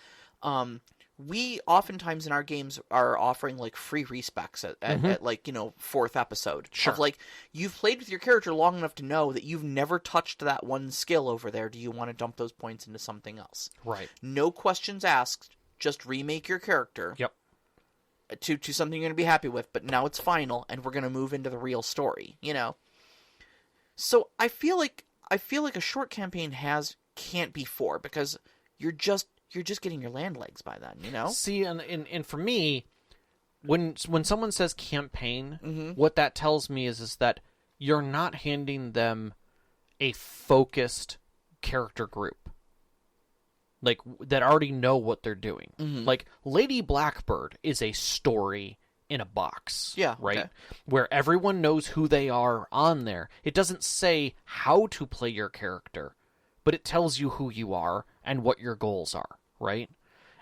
We oftentimes in our games are offering free respecs at 4th episode. Sure. Of you've played with your character long enough to know that you've never touched that one skill over there. Do you want to dump those points into something else? Right. No questions asked. Just remake your character. Yep. To something you're going to be happy with, but now it's final, and we're going to move into the real story, So I feel like a short campaign can't be 4 because you're just getting your land legs by then, See, and for me, when someone says campaign, what that tells me is that you're not handing them a focused character group. That already know what they're doing. Lady Blackbird is a story in a box. Yeah. Right? Okay. Where everyone knows who they are on there. It doesn't say how to play your character, but it tells you who you are and what your goals are, right?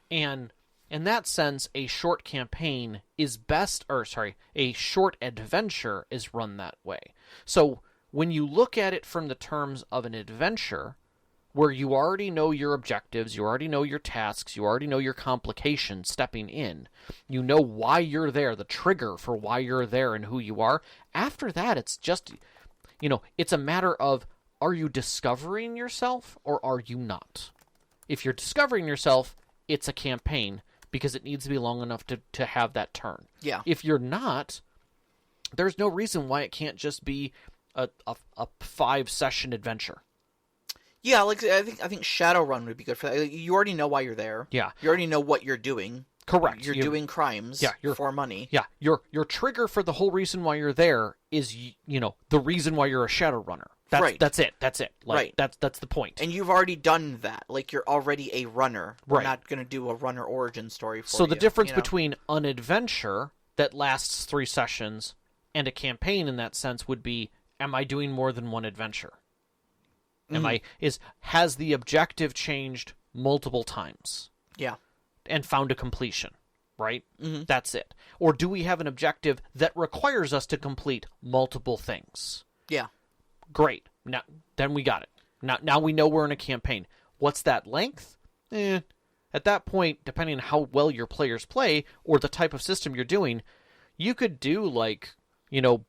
And in that sense, a short campaign is a short adventure is run that way. So when you look at it from the terms of an adventure, where you already know your objectives, you already know your tasks, you already know your complications stepping in, you know why you're there, the trigger for why you're there and who you are. After that, it's just, it's a matter of, are you discovering yourself or are you not? If you're discovering yourself, it's a campaign because it needs to be long enough to have that turn. Yeah. If you're not, there's no reason why it can't just be a 5-session adventure. Yeah, I think Shadowrun would be good for that. You already know why you're there. Yeah. You already know what you're doing. Correct. You're doing crimes for money. Yeah. Your trigger for the whole reason why you're there is, the reason why you're a Shadowrunner. Right. That's it. Right. That's the point. And you've already done that. You're already a runner. Right. We're not going to do a runner origin story for you. So the difference between an adventure that lasts 3 sessions and a campaign in that sense would be, am I doing more than one adventure? Has the objective changed multiple times? Yeah. And found a completion, right? Mm-hmm. That's it. Or do we have an objective that requires us to complete multiple things? Yeah. Great. Then we got it. Now we know we're in a campaign. What's that length? At that point, depending on how well your players play or the type of system you're doing, you could do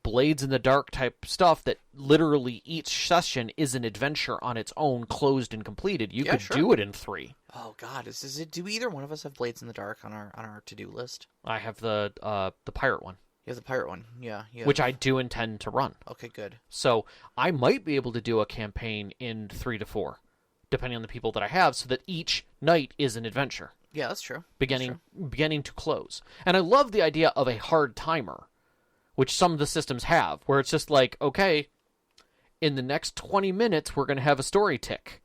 Blades in the Dark type stuff that literally each session is an adventure on its own, closed and completed. You could do it in 3. Oh God, do either one of us have Blades in the Dark on our to-do list? I have the pirate one. You have the pirate one, yeah. Which I do intend to run. Okay, good. So I might be able to do a campaign in 3 to 4, depending on the people that I have, so that each night is an adventure. Yeah, that's true. Beginning to close. And I love the idea of a hard timer, which some of the systems have, where it's just okay, in the next 20 minutes, we're going to have a story tick.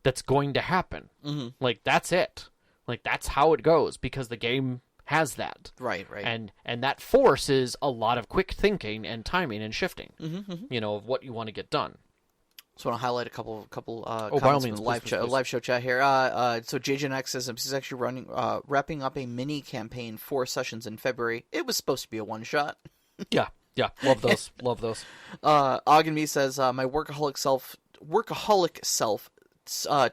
that's going to happen. Mm-hmm. Like, that's it. Like, that's how it goes, because the game has that. Right. And that forces a lot of quick thinking and timing and shifting, Mm-hmm. you know, of what you want to get done. So I want to highlight a couple by all comments means, from the please. live show chat here. So JJNX says he's actually wrapping up a mini campaign, 4 sessions in February. It was supposed to be a one-shot. Yeah. Love those. Love those. Ogdenby says, my workaholic self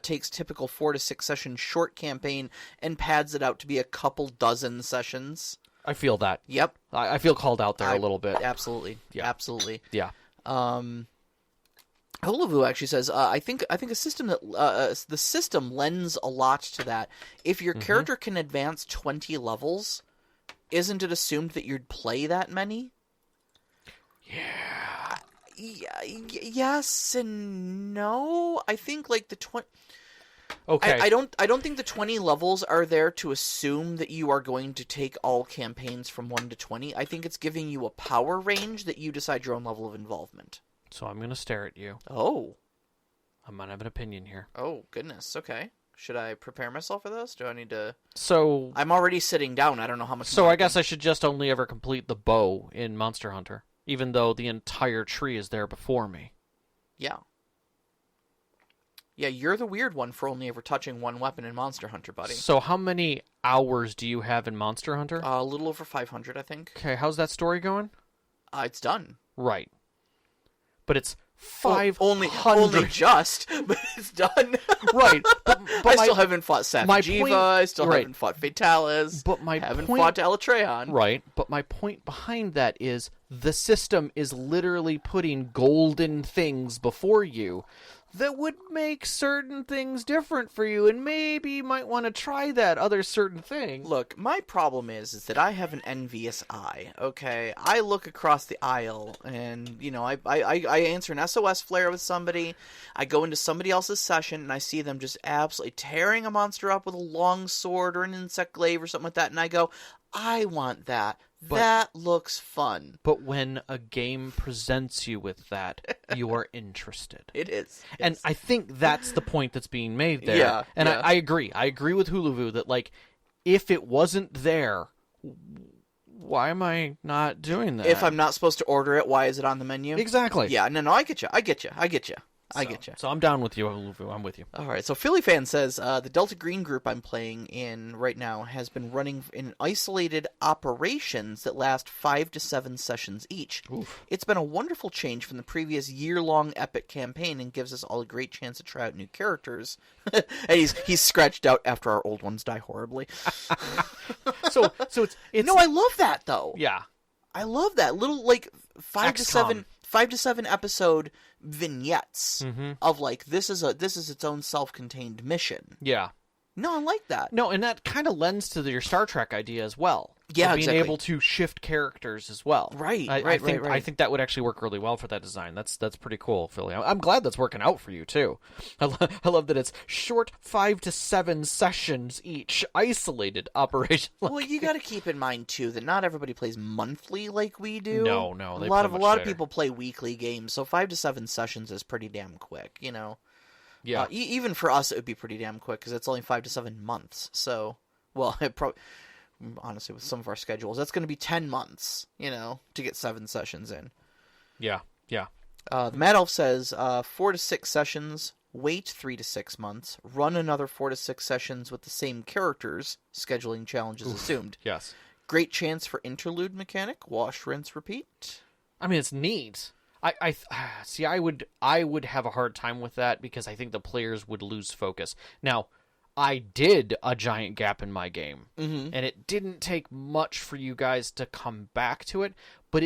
takes typical 4 to 6 session short campaign and pads it out to be a couple dozen sessions. I feel that. Yep. I feel called out there a little bit. Absolutely. Yeah. Absolutely. Yeah. Hulavu actually says, I think a system that the system lends a lot to that. If your character can advance 20 levels, isn't it assumed that you'd play that many? Yeah. Yes and no. I think like the 20. Okay. I don't think the 20 levels are there to assume that you are going to take all campaigns from 1 to 20. I think it's giving you a power range that you decide your own level of involvement. So I'm going to stare at you. Oh. I might have an opinion here. Oh, goodness. Okay. Should I prepare myself for this? Do I need to... So... I'm already sitting down. I don't know how much... So I guess I should just only ever complete the bow in Monster Hunter, even though the entire tree is there before me. Yeah. Yeah, you're the weird one for only ever touching one weapon in Monster Hunter, buddy. So how many hours do you have in Monster Hunter? A little over 500, I think. Okay, how's that story going? It's done. Right. But it's 500. Only just, but it's done. Right. But I still haven't fought Safijiva. I still right. haven't fought Fatalis. But my haven't point, fought Elatreon. Right. But my point behind that is the system is literally putting golden things before you that would make certain things different for you, and maybe you might want to try that other certain thing. Look, my problem is that I have an envious eye, okay? I look across the aisle, and, you know, I answer an SOS flare with somebody, I go into somebody else's session, and I see them just absolutely tearing a monster up with a long sword or an insect glaive or something like that, and I go, I want that. That looks fun. But when a game presents you with that, you are interested. It is. And I think that's the point that's being made there. Yeah. And yeah. I agree. I agree with Hulavu that, like, if it wasn't there, why am I not doing that? If I'm not supposed to order it, why is it on the menu? Exactly. Yeah, no, I get you. I get you. So I'm down with you, Hulavu. I'm with you. All right, so Philly Fan says, the Delta Green group I'm playing in right now has been running in isolated operations that last 5 to 7 sessions each. Oof. It's been a wonderful change from the previous year-long epic campaign and gives us all a great chance to try out new characters. And he's scratched out after our old ones die horribly. So it's No, I love that, though. yeah. I love that. Little, like, 5 XCOM. to 7 episode vignettes of like this is its own self-contained mission. Yeah. No, I like that. No, and that kind of lends to your Star Trek idea as well. Yeah, of being exactly. able to shift characters as well. Right, I right. think that would actually work really well for that design. That's pretty cool, Philly. I'm glad that's working out for you too. I love that it's short 5 to 7 sessions each, isolated operation. Well, you got to keep in mind too that not everybody plays monthly like we do. No, a lot of people play weekly games, so 5 to 7 sessions is pretty damn quick. You know. Yeah. Even for us, it would be pretty damn quick because it's only 5 to 7 months. So, well, honestly, with some of our schedules, that's going to be 10 months, you know, to get 7 sessions in. Yeah. The Mad Elf says 4 to 6 sessions, wait 3 to 6 months, run another 4 to 6 sessions with the same characters, scheduling challenges assumed. Yes. Great chance for interlude mechanic, wash, rinse, repeat. I mean, it's neat. I see. I would have a hard time with that because I think the players would lose focus. Now, I did a giant gap in my game, and it didn't take much for you guys to come back to it, but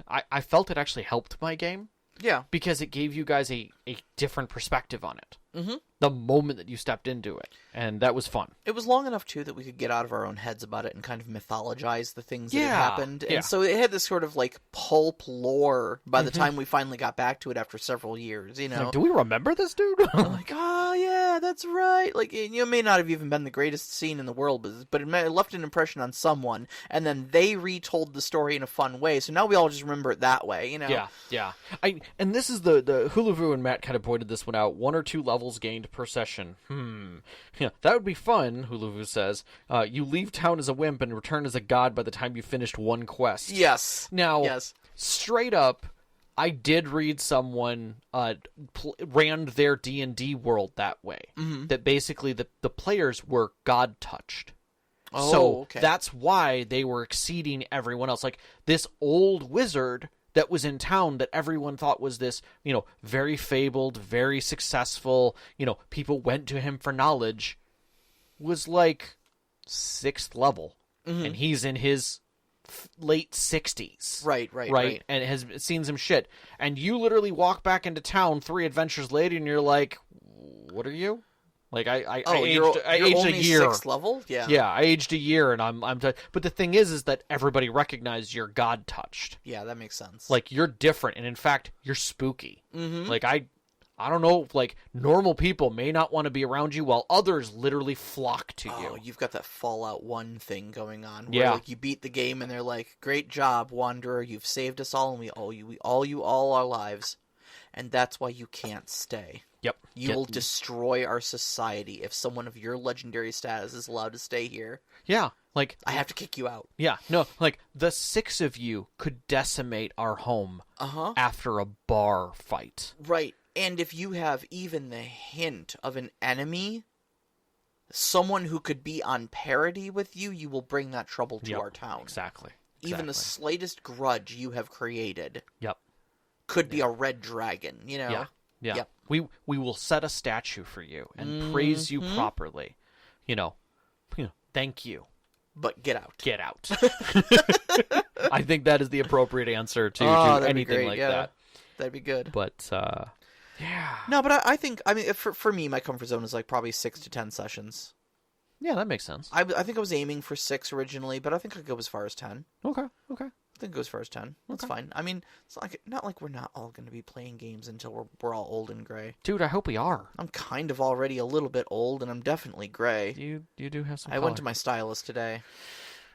I felt it actually helped my game. Yeah. Because it gave you guys a different perspective on it. Mm-hmm. The moment that you stepped into it. And that was fun. It was long enough, too, that we could get out of our own heads about it and kind of mythologize the things that had Yeah. happened. Yeah. And so it had this sort of, like, pulp lore by the time we finally got back to it after several years, you know? Like, do we remember this dude? Like, oh, yeah, that's right. Like, you may not have even been the greatest scene in the world, but it left an impression on someone, and then they retold the story in a fun way, so now we all just remember it that way, you know? Yeah. And this is the Hulavu and Matt kind of pointed this one out. 1 or 2 levels gained per session. Yeah, that would be fun, Hulavu says. You leave town as a wimp and return as a god by the time you finished one quest. Yes. Now, yes. Straight up, I did read someone ran their D&D world that way. Mm-hmm. That basically the players were god-touched. Oh, so okay. that's why they were exceeding everyone else. Like, this old wizard that was in town that everyone thought was this, very fabled, very successful, people went to him for knowledge, was like 6th level. Mm-hmm. And he's in his late 60s. Right. And has seen some shit. And you literally walk back into town 3 adventures later and you're like, what are you? Like, I aged only a year. 6th level? Yeah. Yeah, I aged a year, and I'm but the thing is that everybody recognized you're god touched. Yeah, that makes sense. Like, you're different, and in fact, you're spooky. Mm-hmm. Like, I don't know, like, normal people may not want to be around you, while others literally flock to you. Oh, you've got that Fallout 1 thing going on, where like, you beat the game, and they're like, great job, Wanderer, you've saved us all, and we owe you all our lives. And that's why you can't stay. Yep. You will destroy our society if someone of your legendary status is allowed to stay here. Yeah, like... I have to kick you out. Yeah, no, like, the 6 of you could decimate our home after a bar fight. Right, and if you have even the hint of an enemy, someone who could be on parity with you, you will bring that trouble to our town. Exactly. Even the slightest grudge you have created. Yep. Could be a red dragon, Yeah. Yep. We will set a statue for you and praise you properly. Thank you. But get out. Get out. I think that is the appropriate answer to anything like that. That'd be good. But yeah. No, but I think for me my comfort zone is like probably 6 to 10 sessions. Yeah, that makes sense. I think I was aiming for 6 originally, but I think I'd go as far as 10. Okay. I think it goes for as 10. That's fine. I mean, it's not like we're not all going to be playing games until we're all old and gray. Dude, I hope we are. I'm kind of already a little bit old, and I'm definitely gray. You do have some I went to my stylist today.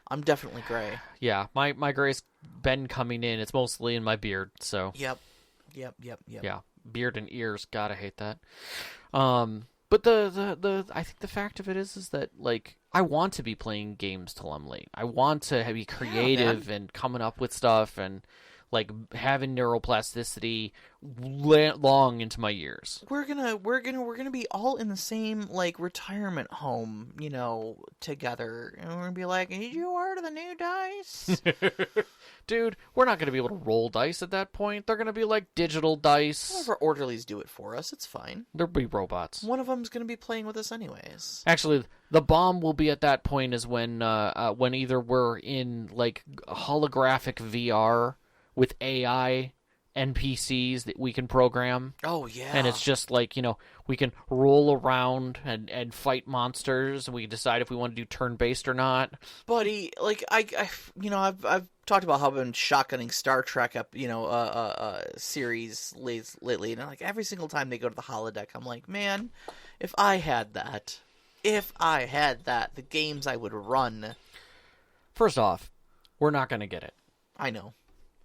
I'm definitely gray. Yeah, my gray's been coming in. It's mostly in my beard, so... Yep. Yeah, beard and ears. Gotta hate that. But the I think the fact of it is that, like, I want to be playing games till I'm late. I want to be creative and coming up with stuff and, like, having neuroplasticity long into my years. We're gonna be all in the same, like, retirement home, together, and we're gonna be like, "Did you order the new dice?" Dude, we're not gonna be able to roll dice at that point. They're gonna be like digital dice. One of our orderlies do it for us. It's fine. There'll be robots. One of them's gonna be playing with us anyways. Actually, the bomb will be at that point is when either we're in, like, holographic VR with AI NPCs that we can program. Oh, yeah. And it's just like, we can roll around and fight monsters, and we can decide if we want to do turn-based or not. Buddy, like, I've talked about how I've been shotgunning Star Trek series lately, and like every single time they go to the holodeck, I'm like, man, if I had that, the games I would run. First off, we're not going to get it. I know.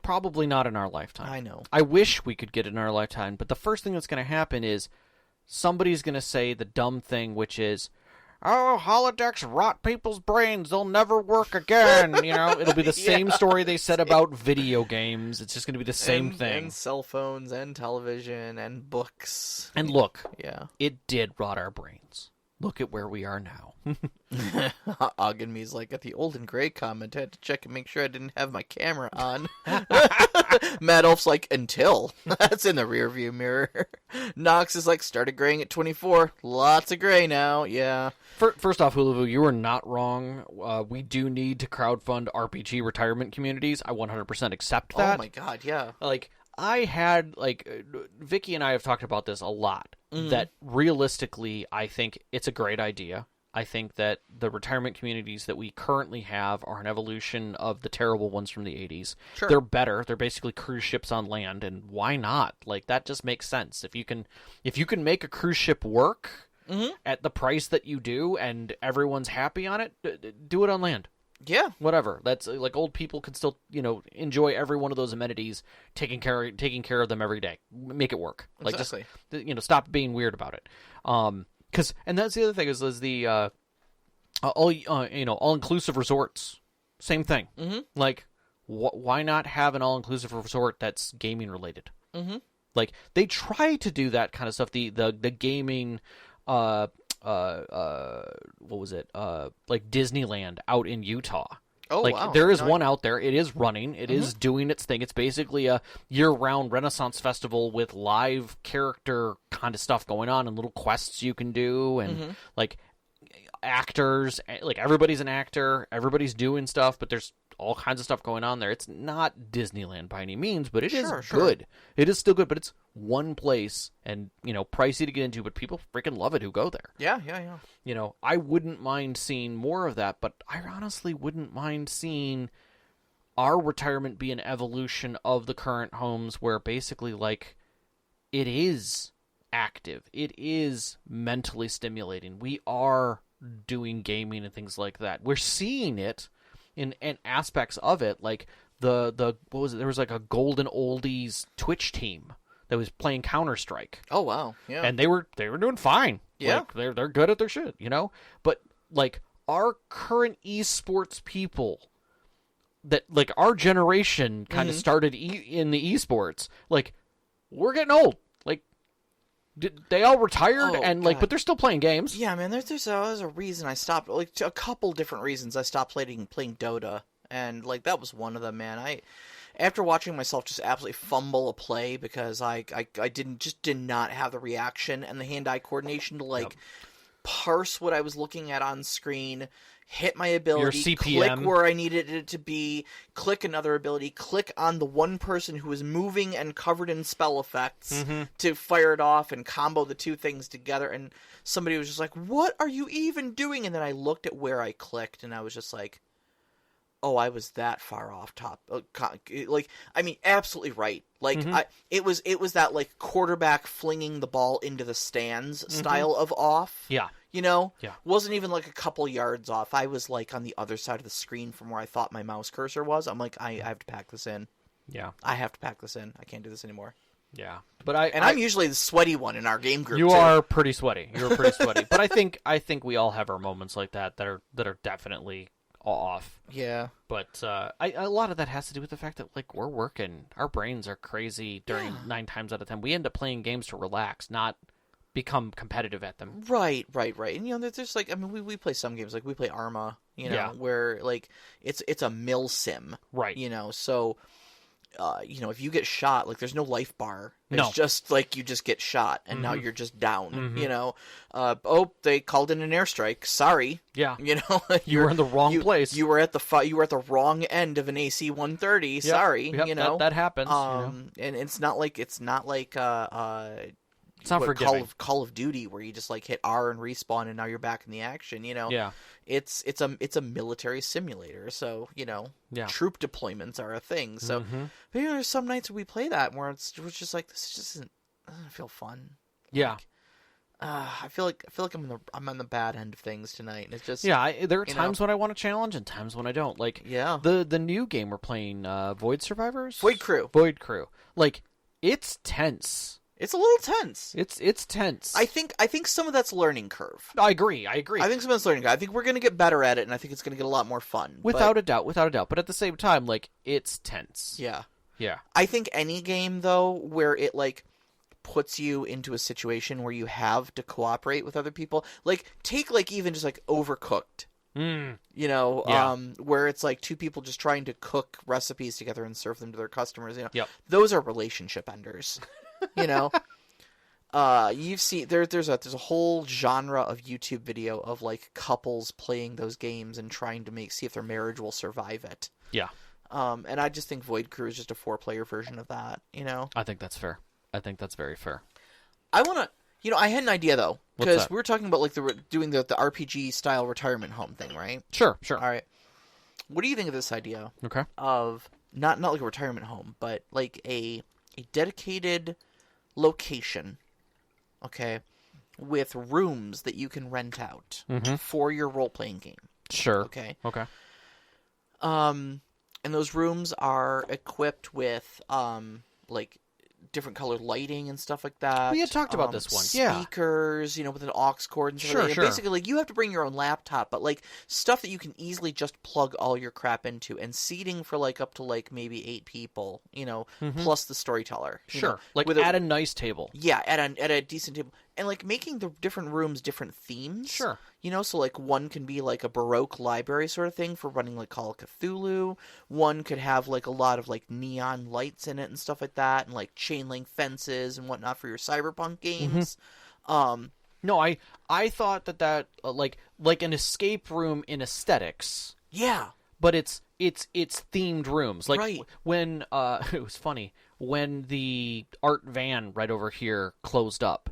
Probably not in our lifetime. I know. I wish we could get it in our lifetime, but the first thing that's going to happen is somebody's going to say the dumb thing, which is, "Oh, holodecks rot people's brains. They'll never work again." It'll be the same story they said about video games. It's just going to be the same thing. And cell phones and television and books. And look, it did rot our brains. Look at where we are now. Og and me's like, at the old and gray comment, I had to check and make sure I didn't have my camera on. Matt Ulf's like, until. That's in the rearview mirror. Nox is like, started graying at 24. Lots of gray now. Yeah. First off, Hulavu, you are not wrong. We do need to crowdfund RPG retirement communities. I 100% accept that. Oh my god, yeah. Like, I had, like, Vicky and I have talked about this a lot, that realistically, I think it's a great idea. I think that the retirement communities that we currently have are an evolution of the terrible ones from the 80s. Sure. They're better. They're basically cruise ships on land, and why not? Like, that just makes sense. If you can make a cruise ship work, at the price that you do, and everyone's happy on it, do it on land. Yeah. Whatever. That's like old people can still, enjoy every one of those amenities, taking care of them every day. Make it work. Like Exactly. just stop being weird about it. And that's the other thing is the all inclusive resorts. Same thing. Mm-hmm. Like why not have an all inclusive resort that's gaming related? Mm-hmm. Like they try to do that kind of stuff. The gaming what was it? Like Disneyland out in Utah. Oh, like wow. there is one out there. It is running. It is doing its thing. It's basically a year-round Renaissance festival with live character kind of stuff going on and little quests you can do and like actors. Like everybody's an actor. Everybody's doing stuff, but there's all kinds of stuff going on there. It's not Disneyland by any means, but it is good. It is still good, but it's one place and, pricey to get into, but people freaking love it who go there. Yeah. I wouldn't mind seeing more of that, but I honestly wouldn't mind seeing our retirement be an evolution of the current homes where basically, like, it is active. It is mentally stimulating. We are doing gaming and things like that. We're seeing it in aspects of it, like the what was it? There was like a Golden Oldies Twitch team that was playing Counter-Strike. Oh wow, yeah. And they were doing fine. Yeah, like, they're good at their shit, But like our current esports people, that like our generation kind of started in the esports. Like we're getting old. Like they all retired but they're still playing games. Yeah, man. There's a reason I stopped. Like a couple different reasons I stopped playing Dota, and like that was one of them, man. After watching myself just absolutely fumble a play because I did not have the reaction and the hand-eye coordination to parse what I was looking at on screen, hit my ability, your CPM. click where I needed it to be, click another ability, click on the one person who was moving and covered in spell effects to fire it off and combo the two things together. And somebody was just like, "What are you even doing?" And then I looked at where I clicked and I was just like, oh, I was that far off top. Like, I mean, absolutely right. Like, it was that like quarterback flinging the ball into the stands style of off. Yeah. Yeah. Wasn't even like a couple yards off. I was like on the other side of the screen from where I thought my mouse cursor was. I'm like, I have to pack this in. Yeah. I have to pack this in. I can't do this anymore. Yeah. But I'm usually the sweaty one in our game group. You are pretty sweaty. You're pretty sweaty. But I think we all have our moments like that are definitely off. Yeah. But a lot of that has to do with the fact that like we're working. Our brains are crazy during 9 times out of 10. We end up playing games to relax, not become competitive at them. Right. And there's like, I mean, we play some games, like we play Arma, where like it's a mill sim. Right. So if you get shot, like there's no life bar. It's just like you just get shot and now you're just down. They called in an airstrike. Sorry. Yeah. You were in the wrong place. You were at the wrong end of an AC-130. Yep. Sorry. Yep. That happens. And it's not like it's not forgiving. Call of Duty where you just like hit R and respawn and now you're back in the action. Yeah. It's a military simulator, so troop deployments are a thing. So, but there's some nights we play that where it's just like this just doesn't feel fun. Yeah, I feel like I'm on the bad end of things tonight. And it's just there are times when I want to challenge and times when I don't. Like the new game we're playing, Void Survivors, Void Crew. Like it's tense. It's a little tense. It's tense. I think some of that's learning curve. I agree. I think some of that's learning curve. I think we're going to get better at it, and I think it's going to get a lot more fun. Without a doubt. But at the same time, like, it's tense. Yeah. Yeah. I think any game, though, where it, like, puts you into a situation where you have to cooperate with other people, like, take, like, even just, like, Overcooked. Where it's like two people just trying to cook recipes together and serve them to their customers. Those are relationship enders. You've seen there's a whole genre of YouTube video of like couples playing those games and trying to see if their marriage will survive it. Yeah. And I just think Void Crew is just a 4-player version of that. I think that's fair. I think that's very fair. I want to. I had an idea though, because we were talking about like doing the RPG style retirement home thing, right? Sure. All right. What do you think of this idea? Okay. Of not like a retirement home, but like a dedicated location, okay, with rooms that you can rent out Mhm. for your role-playing game. Sure. Okay. Okay. And those rooms are equipped with like different colored lighting and stuff like that. We had talked about this one. Yeah. Speakers, with an aux cord and stuff Sure, like that. sure. Basically, like, you have to bring your own laptop, but like stuff that you can easily just plug all your crap into, and seating for like up to like maybe 8 people, plus the storyteller. Sure. Like with at a nice table. yeah, at a decent table, and like making the different rooms different themes. Sure. So like one can be like a Baroque library sort of thing for running like Call of Cthulhu. One could have like a lot of like neon lights in it and stuff like that, and like chain link fences and whatnot for your cyberpunk games. No, I thought that like an escape room in aesthetics, Yeah. but it's themed rooms. Like Right. when it was funny when the art van right over here closed up.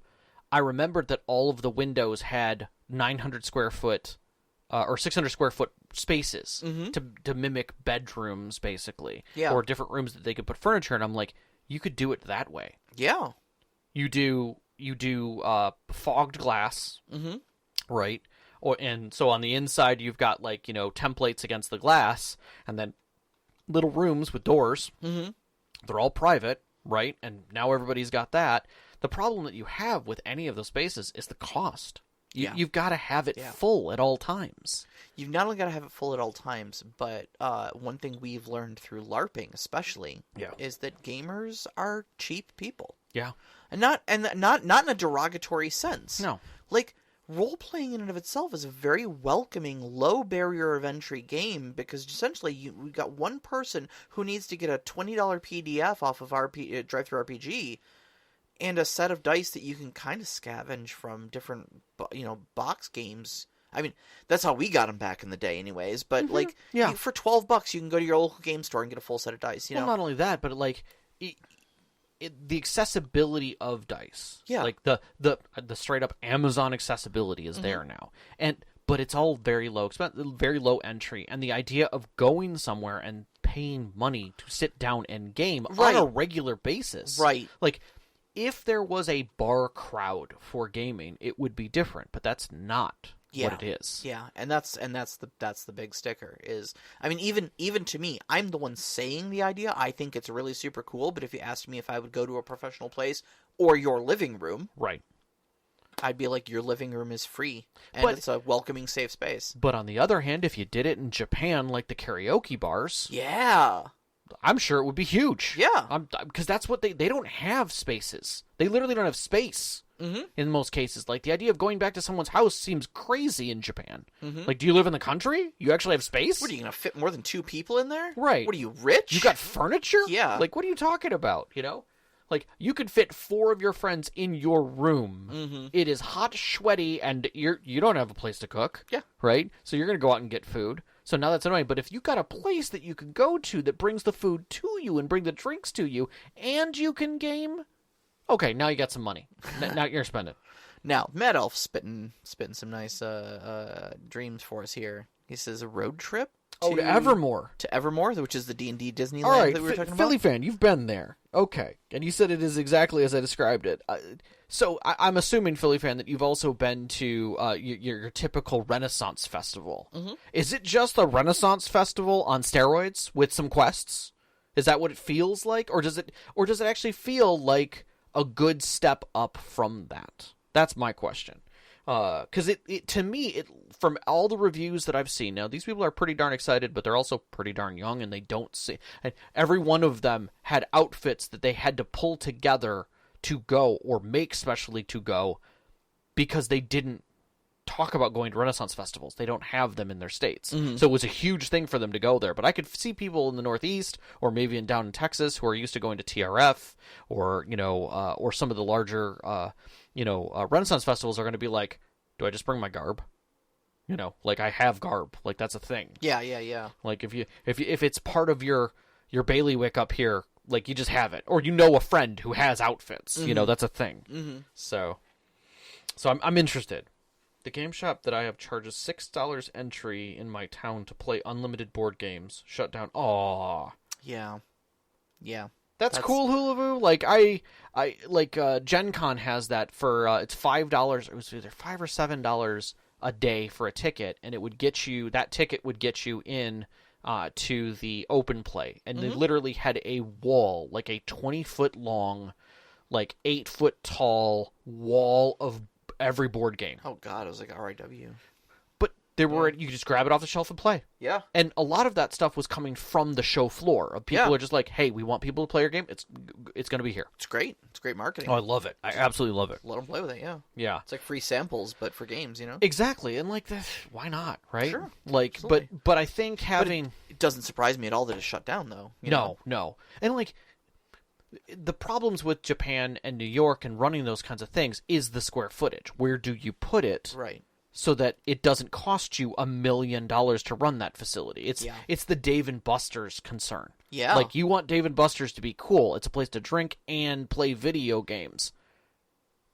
I remembered that all of the windows had 900 square foot or 600 square foot spaces to mimic bedrooms, basically, Yeah. or different rooms that they could put furniture in. I'm like, you could do it that way. Yeah. You do fogged glass, right? And so on the inside you've got like templates against the glass, and then little rooms with doors. They're all private, right? And now everybody's got that. The problem that you have with any of those spaces is the cost. Yeah. You've got to have it full at all times. You've not only got to have it full at all times, but one thing we've learned through LARPing, especially, is that gamers are cheap people, Yeah. and not in a derogatory sense. No. Like, role-playing in and of itself is a very welcoming, low barrier of entry game, because essentially we got one person who needs to get a $20 PDF off of Drive-Thru RPG, and a set of dice that you can kind of scavenge from different, box games. I mean, that's how we got them back in the day, anyways. But for $12, you can go to your local game store and get a full set of dice. Well, not only that, but like the accessibility of dice. Yeah. Like the straight up Amazon accessibility is there now, but it's all very low very low entry, and the idea of going somewhere and paying money to sit down and game on a regular basis, Right. Like, if there was a bar crowd for gaming, it would be different, but that's not what it is. Yeah, and that's the big sticker is, I mean, even to me, I'm the one saying the idea. I think it's really super cool, but if you asked me if I would go to a professional place or your living room, Right. I'd be like, your living room is free, and it's a welcoming, safe space. But on the other hand, if you did it in Japan, like the karaoke bars, Yeah. I'm sure it would be huge. Yeah. Because that's what they don't have spaces. They literally don't have space in most cases. Like, the idea of going back to someone's house seems crazy in Japan. Like, do you live in the country? You actually have space? What, are you going to fit more than 2 people in there? Right. What, are you rich? You got furniture? Yeah. Like, what are you talking about, Like, you could fit 4 of your friends in your room. It is hot, sweaty, and you don't have a place to cook. Yeah. Right? So you're going to go out and get food. So now that's annoying. But if you got a place that you can go to that brings the food to you and bring the drinks to you, and you can game, okay, now you got some money. Now you're spending. Now, Mad Elf spitting some nice dreams for us here. He says a road trip To Evermore. To Evermore, which is the D&D Disneyland All right, that we were talking Philly about. fan, you've been there. Okay. And you said it is exactly as I described it. So I'm assuming, Philly fan, that you've also been to your typical Renaissance festival. Is it just the Renaissance festival on steroids with some quests? Is that what it feels like? Or does it actually feel like a good step up from that? That's my question. Because it to me, from all the reviews that I've seen, now these people are pretty darn excited, but they're also pretty darn young, and they don't see. And every one of them had outfits that they had to pull together to go, or make specially to go, because they didn't talk about going to Renaissance festivals. They don't have them in their states, so it was a huge thing for them to go there. But I could see people in the Northeast, or maybe down in Texas, who are used to going to TRF, or or some of the larger Renaissance festivals are going to be like, do I just bring my garb? Like, I have garb. Like, that's a thing. Yeah. Like, if it's part of your bailiwick up here, like, you just have it, or a friend who has outfits. That's a thing. So I'm interested. The game shop that I have charges $6 entry in my town to play unlimited board games. Shut down. Aww. Yeah. That's cool, Hulavu. Like I like Gen Con has that for it's $5. It was either $5 or $7 a day for a ticket, and it would get you that ticket would get you in to the open play, and they literally had a wall, like a 20-foot long, like 8-foot tall wall of every board game. Oh God, it was like RIW. But there were you could just grab it off the shelf and play. Yeah. And a lot of that stuff was coming from the show floor. People are just like, "Hey, we want people to play our game. It's going to be here." It's great. It's great marketing. Oh, I love it. I absolutely love it. Let them play with it. Yeah. Yeah. It's like free samples, but for games. You know. Exactly. And like, why not? Right? Sure. Like, Absolutely. but I think having It doesn't surprise me at all that it's shut down, though. You know? no, and like the problems with Japan and New York and running those kinds of things is the square footage. Where do you put it? Right. So that it doesn't cost you $1 million to run that facility. It's the Dave and Buster's concern. Yeah. Like, you want Dave and Buster's to be cool. It's a place to drink and play video games.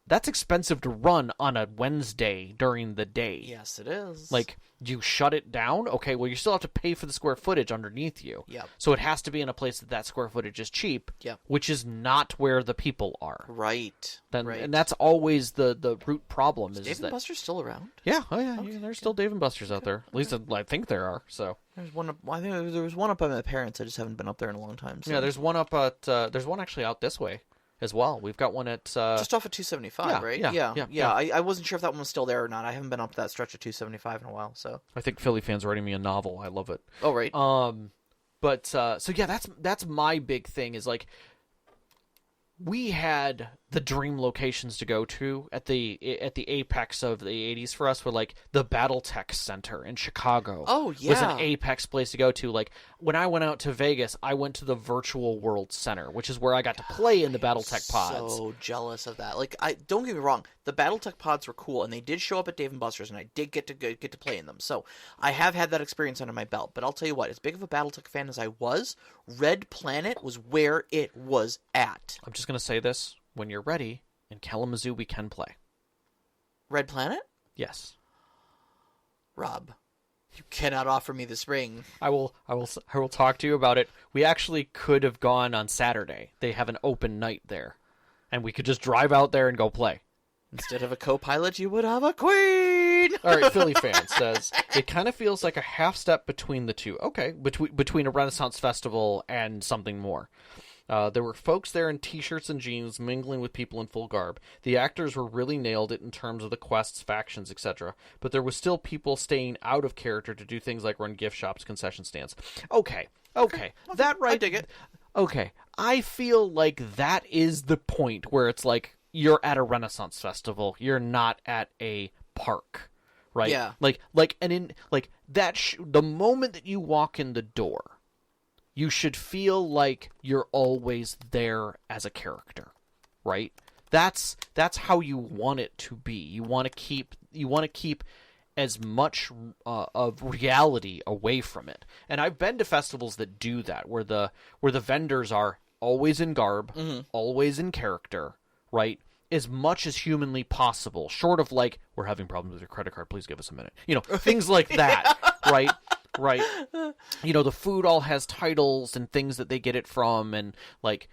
That's expensive to run on a Wednesday during the day. Yes, it is. Like, you shut it down? Okay, well, you still have to pay for the square footage underneath you. Yep. So it has to be in a place that square footage is cheap, Yep. which is not where the people are. Right. Right. And that's always the root problem. Is Dave that and Buster's still around? yeah, oh yeah, there's still Dave and Buster's out there. At least I think there are. So There's one. I think there was one up by my parents. I just haven't been up there in a long time. So. yeah, there's one up at there's one actually out this way as well. We've got one at just off of 275, yeah, right? yeah. I wasn't sure if that one was still there or not. I haven't been up that stretch of 275 in a while. So I think Philly fans writing me a novel. I love it. oh right. But so yeah, that's my big thing is like we had the dream locations to go to at the apex of the 80s for us were like the BattleTech Center in Chicago. Oh, was yeah. an apex place to go to. Like when I went out to Vegas, I went to the Virtual World Center, which is where I got to play in the BattleTech pods. So jealous of that. Like, I don't get me wrong, the BattleTech pods were cool, and they did show up at Dave and Buster's, and I did get to play in them. So I have had that experience under my belt. But I'll tell you what, as big of a BattleTech fan as I was, Red Planet was where it was at. I'm just gonna say this: when you're ready, in Kalamazoo, we can play. Red Planet? Yes. Rob, you cannot offer me this ring. I will talk to you about it. We actually could have gone on Saturday. They have an open night there, and we could just drive out there and go play. Instead of a co-pilot, you would have a queen. All right, Philly fan says it kind of feels like a half step between the two. Okay, between a Renaissance festival and something more. There were folks there in t-shirts and jeans mingling with people in full garb. The actors were really nailed it in terms of the quests, factions, etc. But there was still people staying out of character to do things like run gift shops, concession stands. Okay. That right. I dig it. Okay. I feel like that is the point where it's like you're at a Renaissance festival. You're not at a park. Right? Yeah. The moment that you walk in the door, you should feel like you're always there as a character, right? That's how you want it to be. You want to keep as much of reality away from it. And I've been to festivals that do that, where the vendors are always in garb, always in character, right? As much as humanly possible, short of like, we're having problems with your credit card, please give us a minute. Things like that, right? Right. The food all has titles and things that they get it from, and like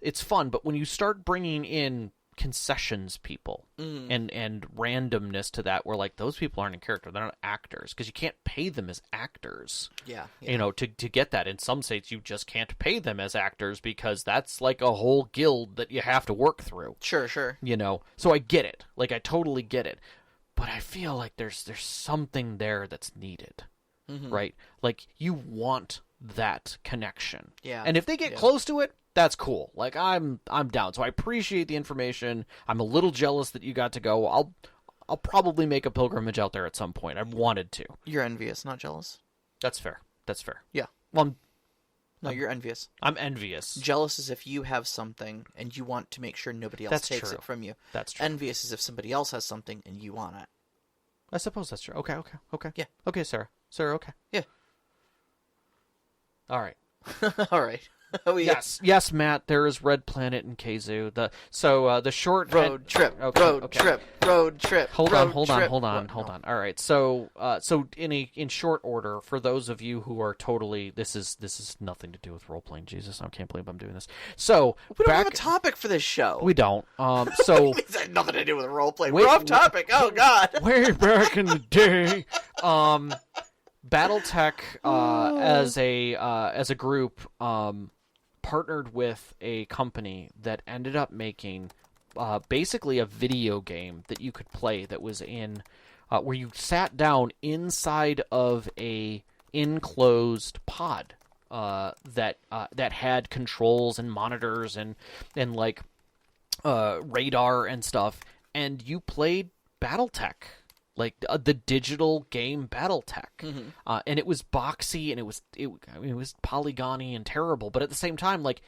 it's fun. But when you start bringing in concessions people and randomness to that, where like those people aren't in character, they're not actors, because you can't pay them as actors. Yeah. To get that. In some states, you just can't pay them as actors because that's like a whole guild that you have to work through. Sure. So I get it. Like I totally get it. But I feel like there's something there that's needed. Right? Like, you want that connection. Yeah. And if they get close to it, that's cool. Like, I'm down. So I appreciate the information. I'm a little jealous that you got to go. I'll probably make a pilgrimage out there at some point. I've wanted to. You're envious, not jealous. That's fair. Yeah. Well, No, you're envious. I'm envious. Jealous is if you have something and you want to make sure nobody else takes it from you. That's true. Envious is if somebody else has something and you want it. I suppose that's true. Okay. Yeah. Okay, Sarah. Sarah, okay. Yeah. All right. All right. Oh yeah. Yes, Matt. There is Red Planet and Kazoo. The short Road trip. Okay, road okay. trip. Road trip. Hold road on. trip. All right. So in short order, for those of you who are totally this is nothing to do with role playing. Jesus, I can't believe I'm doing this. So We don't have a topic for this show. we don't. So It had nothing to do with role play. Wait, We're off topic. Oh God. way back in the day, BattleTech as a group partnered with a company that ended up making basically a video game that you could play that was in where you sat down inside of a enclosed pod that had controls and monitors and like radar and stuff, and you played BattleTech. Like the digital game BattleTech, and it was boxy and it was polygony and terrible, but at the same time, like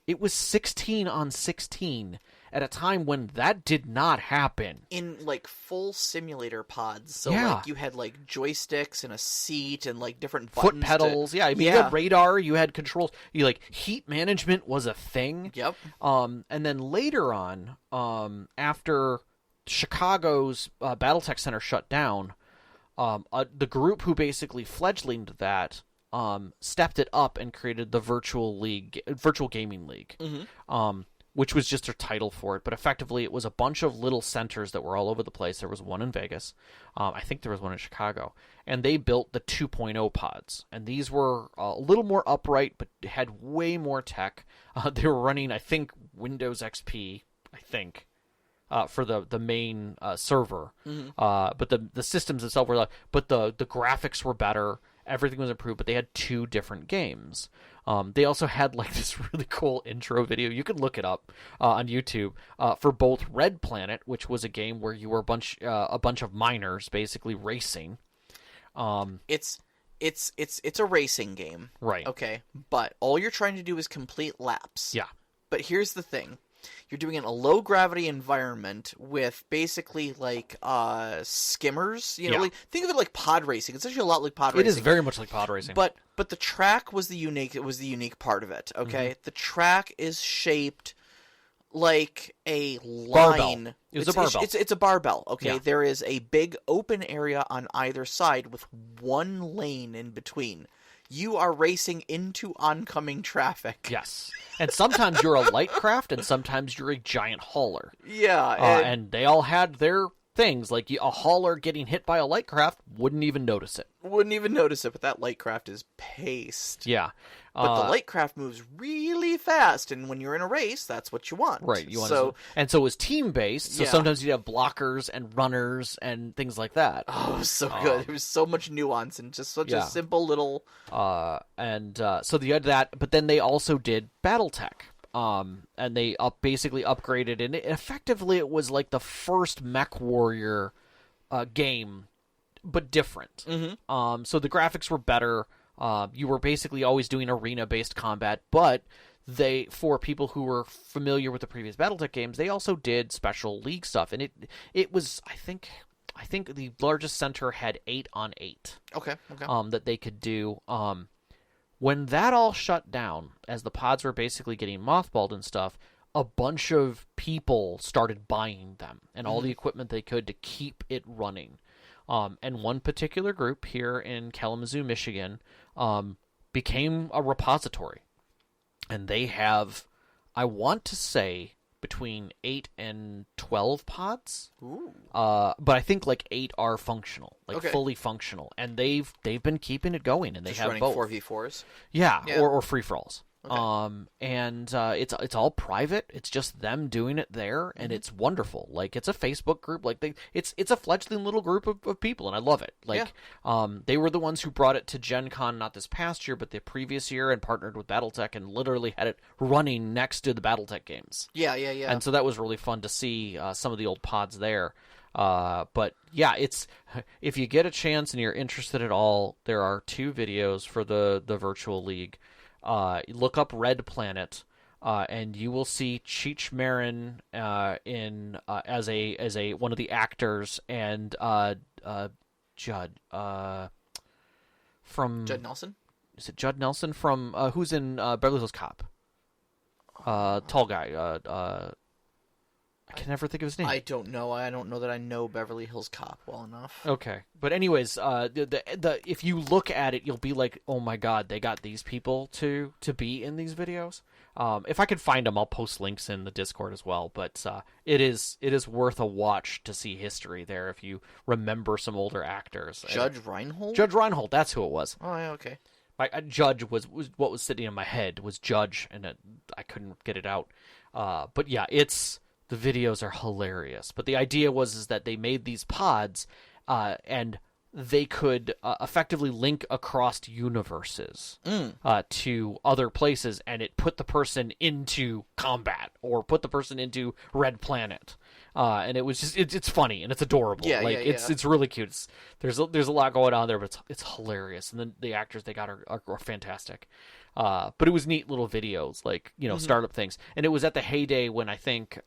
it was 16 on 16 at a time when that did not happen. In like full simulator pods, so Yeah. like you had like joysticks and a seat and like different Foot buttons pedals, to... yeah. I mean, you had radar, you had controls, you like heat management was a thing. Yep. And then later on, after Chicago's BattleTech Center shut down, the group who basically fledglinged that stepped it up and created the Virtual Gaming League, which was just their title for it. But effectively, it was a bunch of little centers that were all over the place. There was one in Vegas. I think there was one in Chicago. And they built the 2.0 pods. And these were a little more upright, but had way more tech. They were running, I think, Windows XP, for the main server, but the systems itself were, but the graphics were better. Everything was improved, but they had two different games. They also had like this really cool intro video. You can look it up on YouTube for both Red Planet, which was a game where you were a bunch of miners basically racing. It's a racing game, Right? Okay, but all you're trying to do is complete laps. Yeah. But here's the thing. You're doing it in a low gravity environment with basically like skimmers. You know, Yeah. like, think of it like pod racing. It's actually a lot like pod racing. It is very much like pod racing. But the track was the unique part of it. Okay, the track is shaped like a line. Barbell. It was a barbell. It's a barbell. Okay, Yeah. there is a big open area on either side with one lane in between. You are racing into oncoming traffic. Yes. And sometimes you're a light craft, and sometimes you're a giant hauler. Yeah, And they all had their things. Like a hauler getting hit by a light craft wouldn't even notice it. wouldn't even notice it, but that light craft is paced. Yeah. But the light craft moves really fast, and when you're in a race, that's what you want. Right. You want so, and so it was team-based, so Yeah. sometimes you'd have blockers and runners and things like that. oh, it was so good. There was so much nuance and just such Yeah. a simple little... So you had that, but then they also did BattleTech. And they basically upgraded, and effectively it was like the first Mech Warrior game, but different. Mm-hmm. So the graphics were better. You were basically always doing arena-based combat, but for people who were familiar with the previous BattleTech games, they also did special league stuff, and it was I think the largest center had 8 on 8. Okay. That they could do. When that all shut down, as the pods were basically getting mothballed and stuff, a bunch of people started buying them and all the equipment they could to keep it running. And one particular group here in Kalamazoo, Michigan, became a repository. And they have, I want to say, between 8 and 12 pods. Ooh. But I think like 8 are functional, like Okay. fully functional, and they've been keeping it going, and they Just have running both. 4v4s? Yeah, Yeah. or free for alls. Okay. And it's all private. It's just them doing it there, and it's wonderful. Like it's a Facebook group. Like it's a fledgling little group of people, and I love it. Like they were the ones who brought it to Gen Con, not this past year, but the previous year, and partnered with BattleTech, and literally had it running next to the BattleTech games. Yeah. And so that was really fun to see some of the old pods there. But yeah, if you get a chance and you're interested at all, there are 2 videos for the Virtual League. Look up Red Planet, and you will see Cheech Marin in as a one of the actors, and Judd from Judd Nelson? is it Judd Nelson from who's in Beverly Hills Cop? Tall guy. I can never think of his name. I don't know. I don't know that I know Beverly Hills Cop well enough. Okay, but anyways, the if you look at it, you'll be like, oh my god, they got these people to be in these videos. If I can find them, I'll post links in the Discord as well. But it is worth a watch to see history there if you remember some older actors. Judge Reinhold? Judge Reinhold, that's who it was. Oh, yeah, okay. Judge was what was sitting in my head was Judge, and I couldn't get it out. But yeah, the videos are hilarious. But the idea was that they made these pods, and they could effectively link across universes to other places, and it put the person into combat or put the person into Red Planet. And it was just it's funny and it's adorable. Yeah, it's really cute. There's a lot going on there, but it's hilarious. And then the actors they got are fantastic. But it was neat little videos, like startup things. And it was at the heyday when I think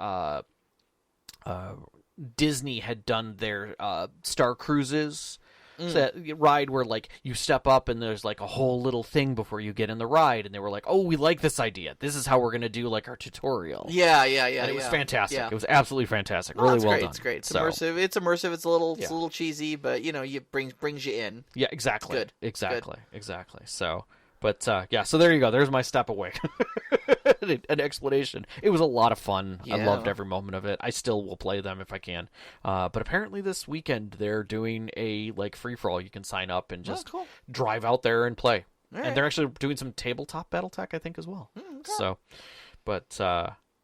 Disney had done their Star Cruises. That ride where like you step up and there's like a whole little thing before you get in the ride, and they were like, "Oh, we like this idea. This is how we're going to do like our tutorial." Yeah. And it was fantastic. Yeah. It was absolutely fantastic. No, really well great. done. It's great. It's So, immersive. It's immersive. It's a little cheesy, but it brings you in. Yeah, exactly. Good. Exactly. So, but yeah, so there you go. There's my step away. An explanation. It was a lot of fun. I Yeah. loved every moment of it. I still will play them if I can. But apparently this weekend they're doing a like free for all. You can sign up and just cool. drive out there and play. All right. And they're actually doing some tabletop BattleTech, I think, as well. Okay. So, but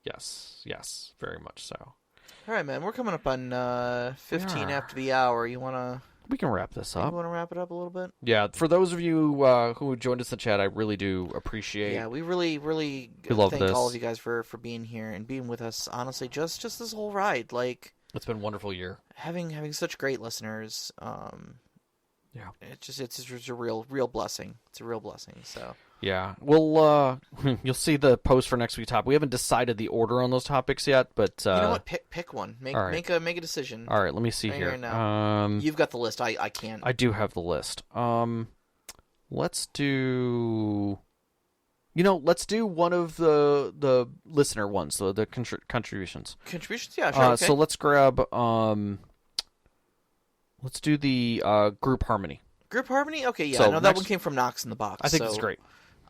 yes, very much so. All right, man. We're coming up on 15 We are. after the hour. You wanna We can wrap this up. wrap it up a little bit? Yeah, for those of you who joined us in the chat, I really do appreciate. Yeah, we really We love thank this. all of you guys for being here and being with us. Honestly, just this whole ride, like It's been a wonderful year. having such great listeners. Yeah. it's just a real blessing. It's a real blessing. So Yeah, well, you'll see the post for next week's topic. We haven't decided the order on those topics yet, but you know what? Pick one. all right. Make a decision. All right, let me see Right here. here now. You've got the list. I can't. I do have the list. Let's do. Let's do one of the listener ones, so the contributions. Contributions, yeah, sure. Okay. So let's grab. Let's do the group harmony. Group Harmony? Okay, yeah. So No, that next- one came from Knox in the Box. I think so, it's great.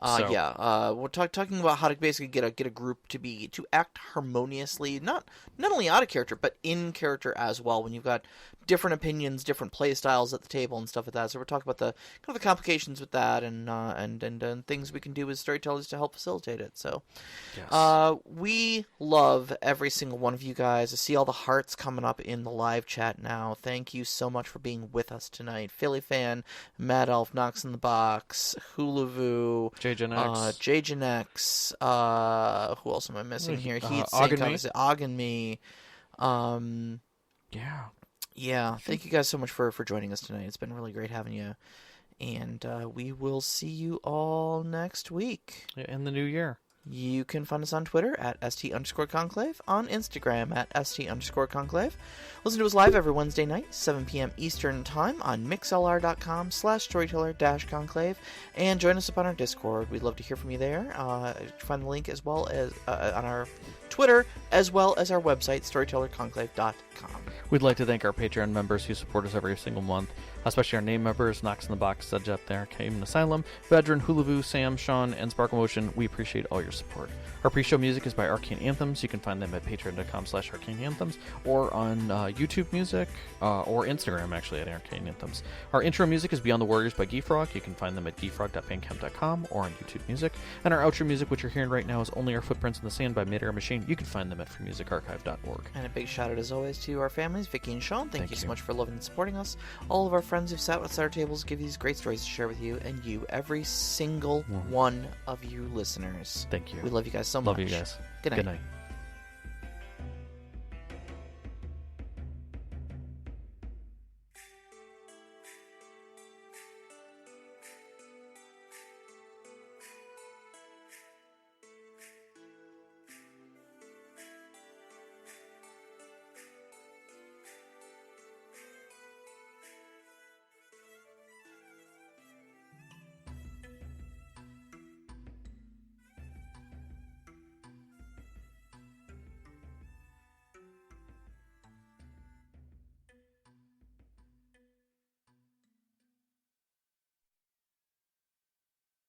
So- Yeah. We're talking about how to basically get a group to act harmoniously, not only out of character, but in character as well. When you've got different opinions, different play styles at the table and stuff like that. So we're talking about the kind of the complications with that and things we can do as storytellers to help facilitate it. So Yes. we love every single one of you guys. I see all the hearts coming up in the live chat now. Thank you so much for being with us tonight. Philly Fan, Mad Elf, Knox in the Box, Hulavu, JJN X. JJN X, who else am I missing here? Heat Ogden Me. Yeah. Yeah, thank you guys so much for joining us tonight. It's been really great having you. And we will see you all next week. In the new year. You can find us on Twitter at @ST_Conclave, on Instagram at @ST_Conclave. Listen to us live every Wednesday night, 7 p.m. Eastern Time on mixlr.com/storyteller-conclave. And join us up on our Discord. We'd love to hear from you there. Find the link as well as on our Twitter, as well as our website, storytellerconclave.com. We'd like to thank our Patreon members who support us every single month, especially our name members, Knox in the Box, Sedge Up There, Cayman Asylum, Veteran, Hulavu, Sam, Sean, and Sparkle Motion. We appreciate all your support. Our pre-show music is by Arcane Anthems. You can find them at patreon.com/arcaneanthems or on YouTube Music or Instagram, actually, at Arcane Anthems. Our intro music is Beyond the Warriors by Geefrog. You can find them at geefrog.bandcamp.com or on YouTube Music. And our outro music, which you're hearing right now, is Only Our Footprints in the Sand by Mid-Air Machine. You can find them at freemusicarchive.org. And a big shout out, as always, to our families, Vicky and Sean. Thank you so you. much for loving and supporting us. All of our friends who've sat at our tables give these great stories to share with you, and you, every single one of you listeners. Thank you. We love you guys so much. Love you guys. Good night. Good night.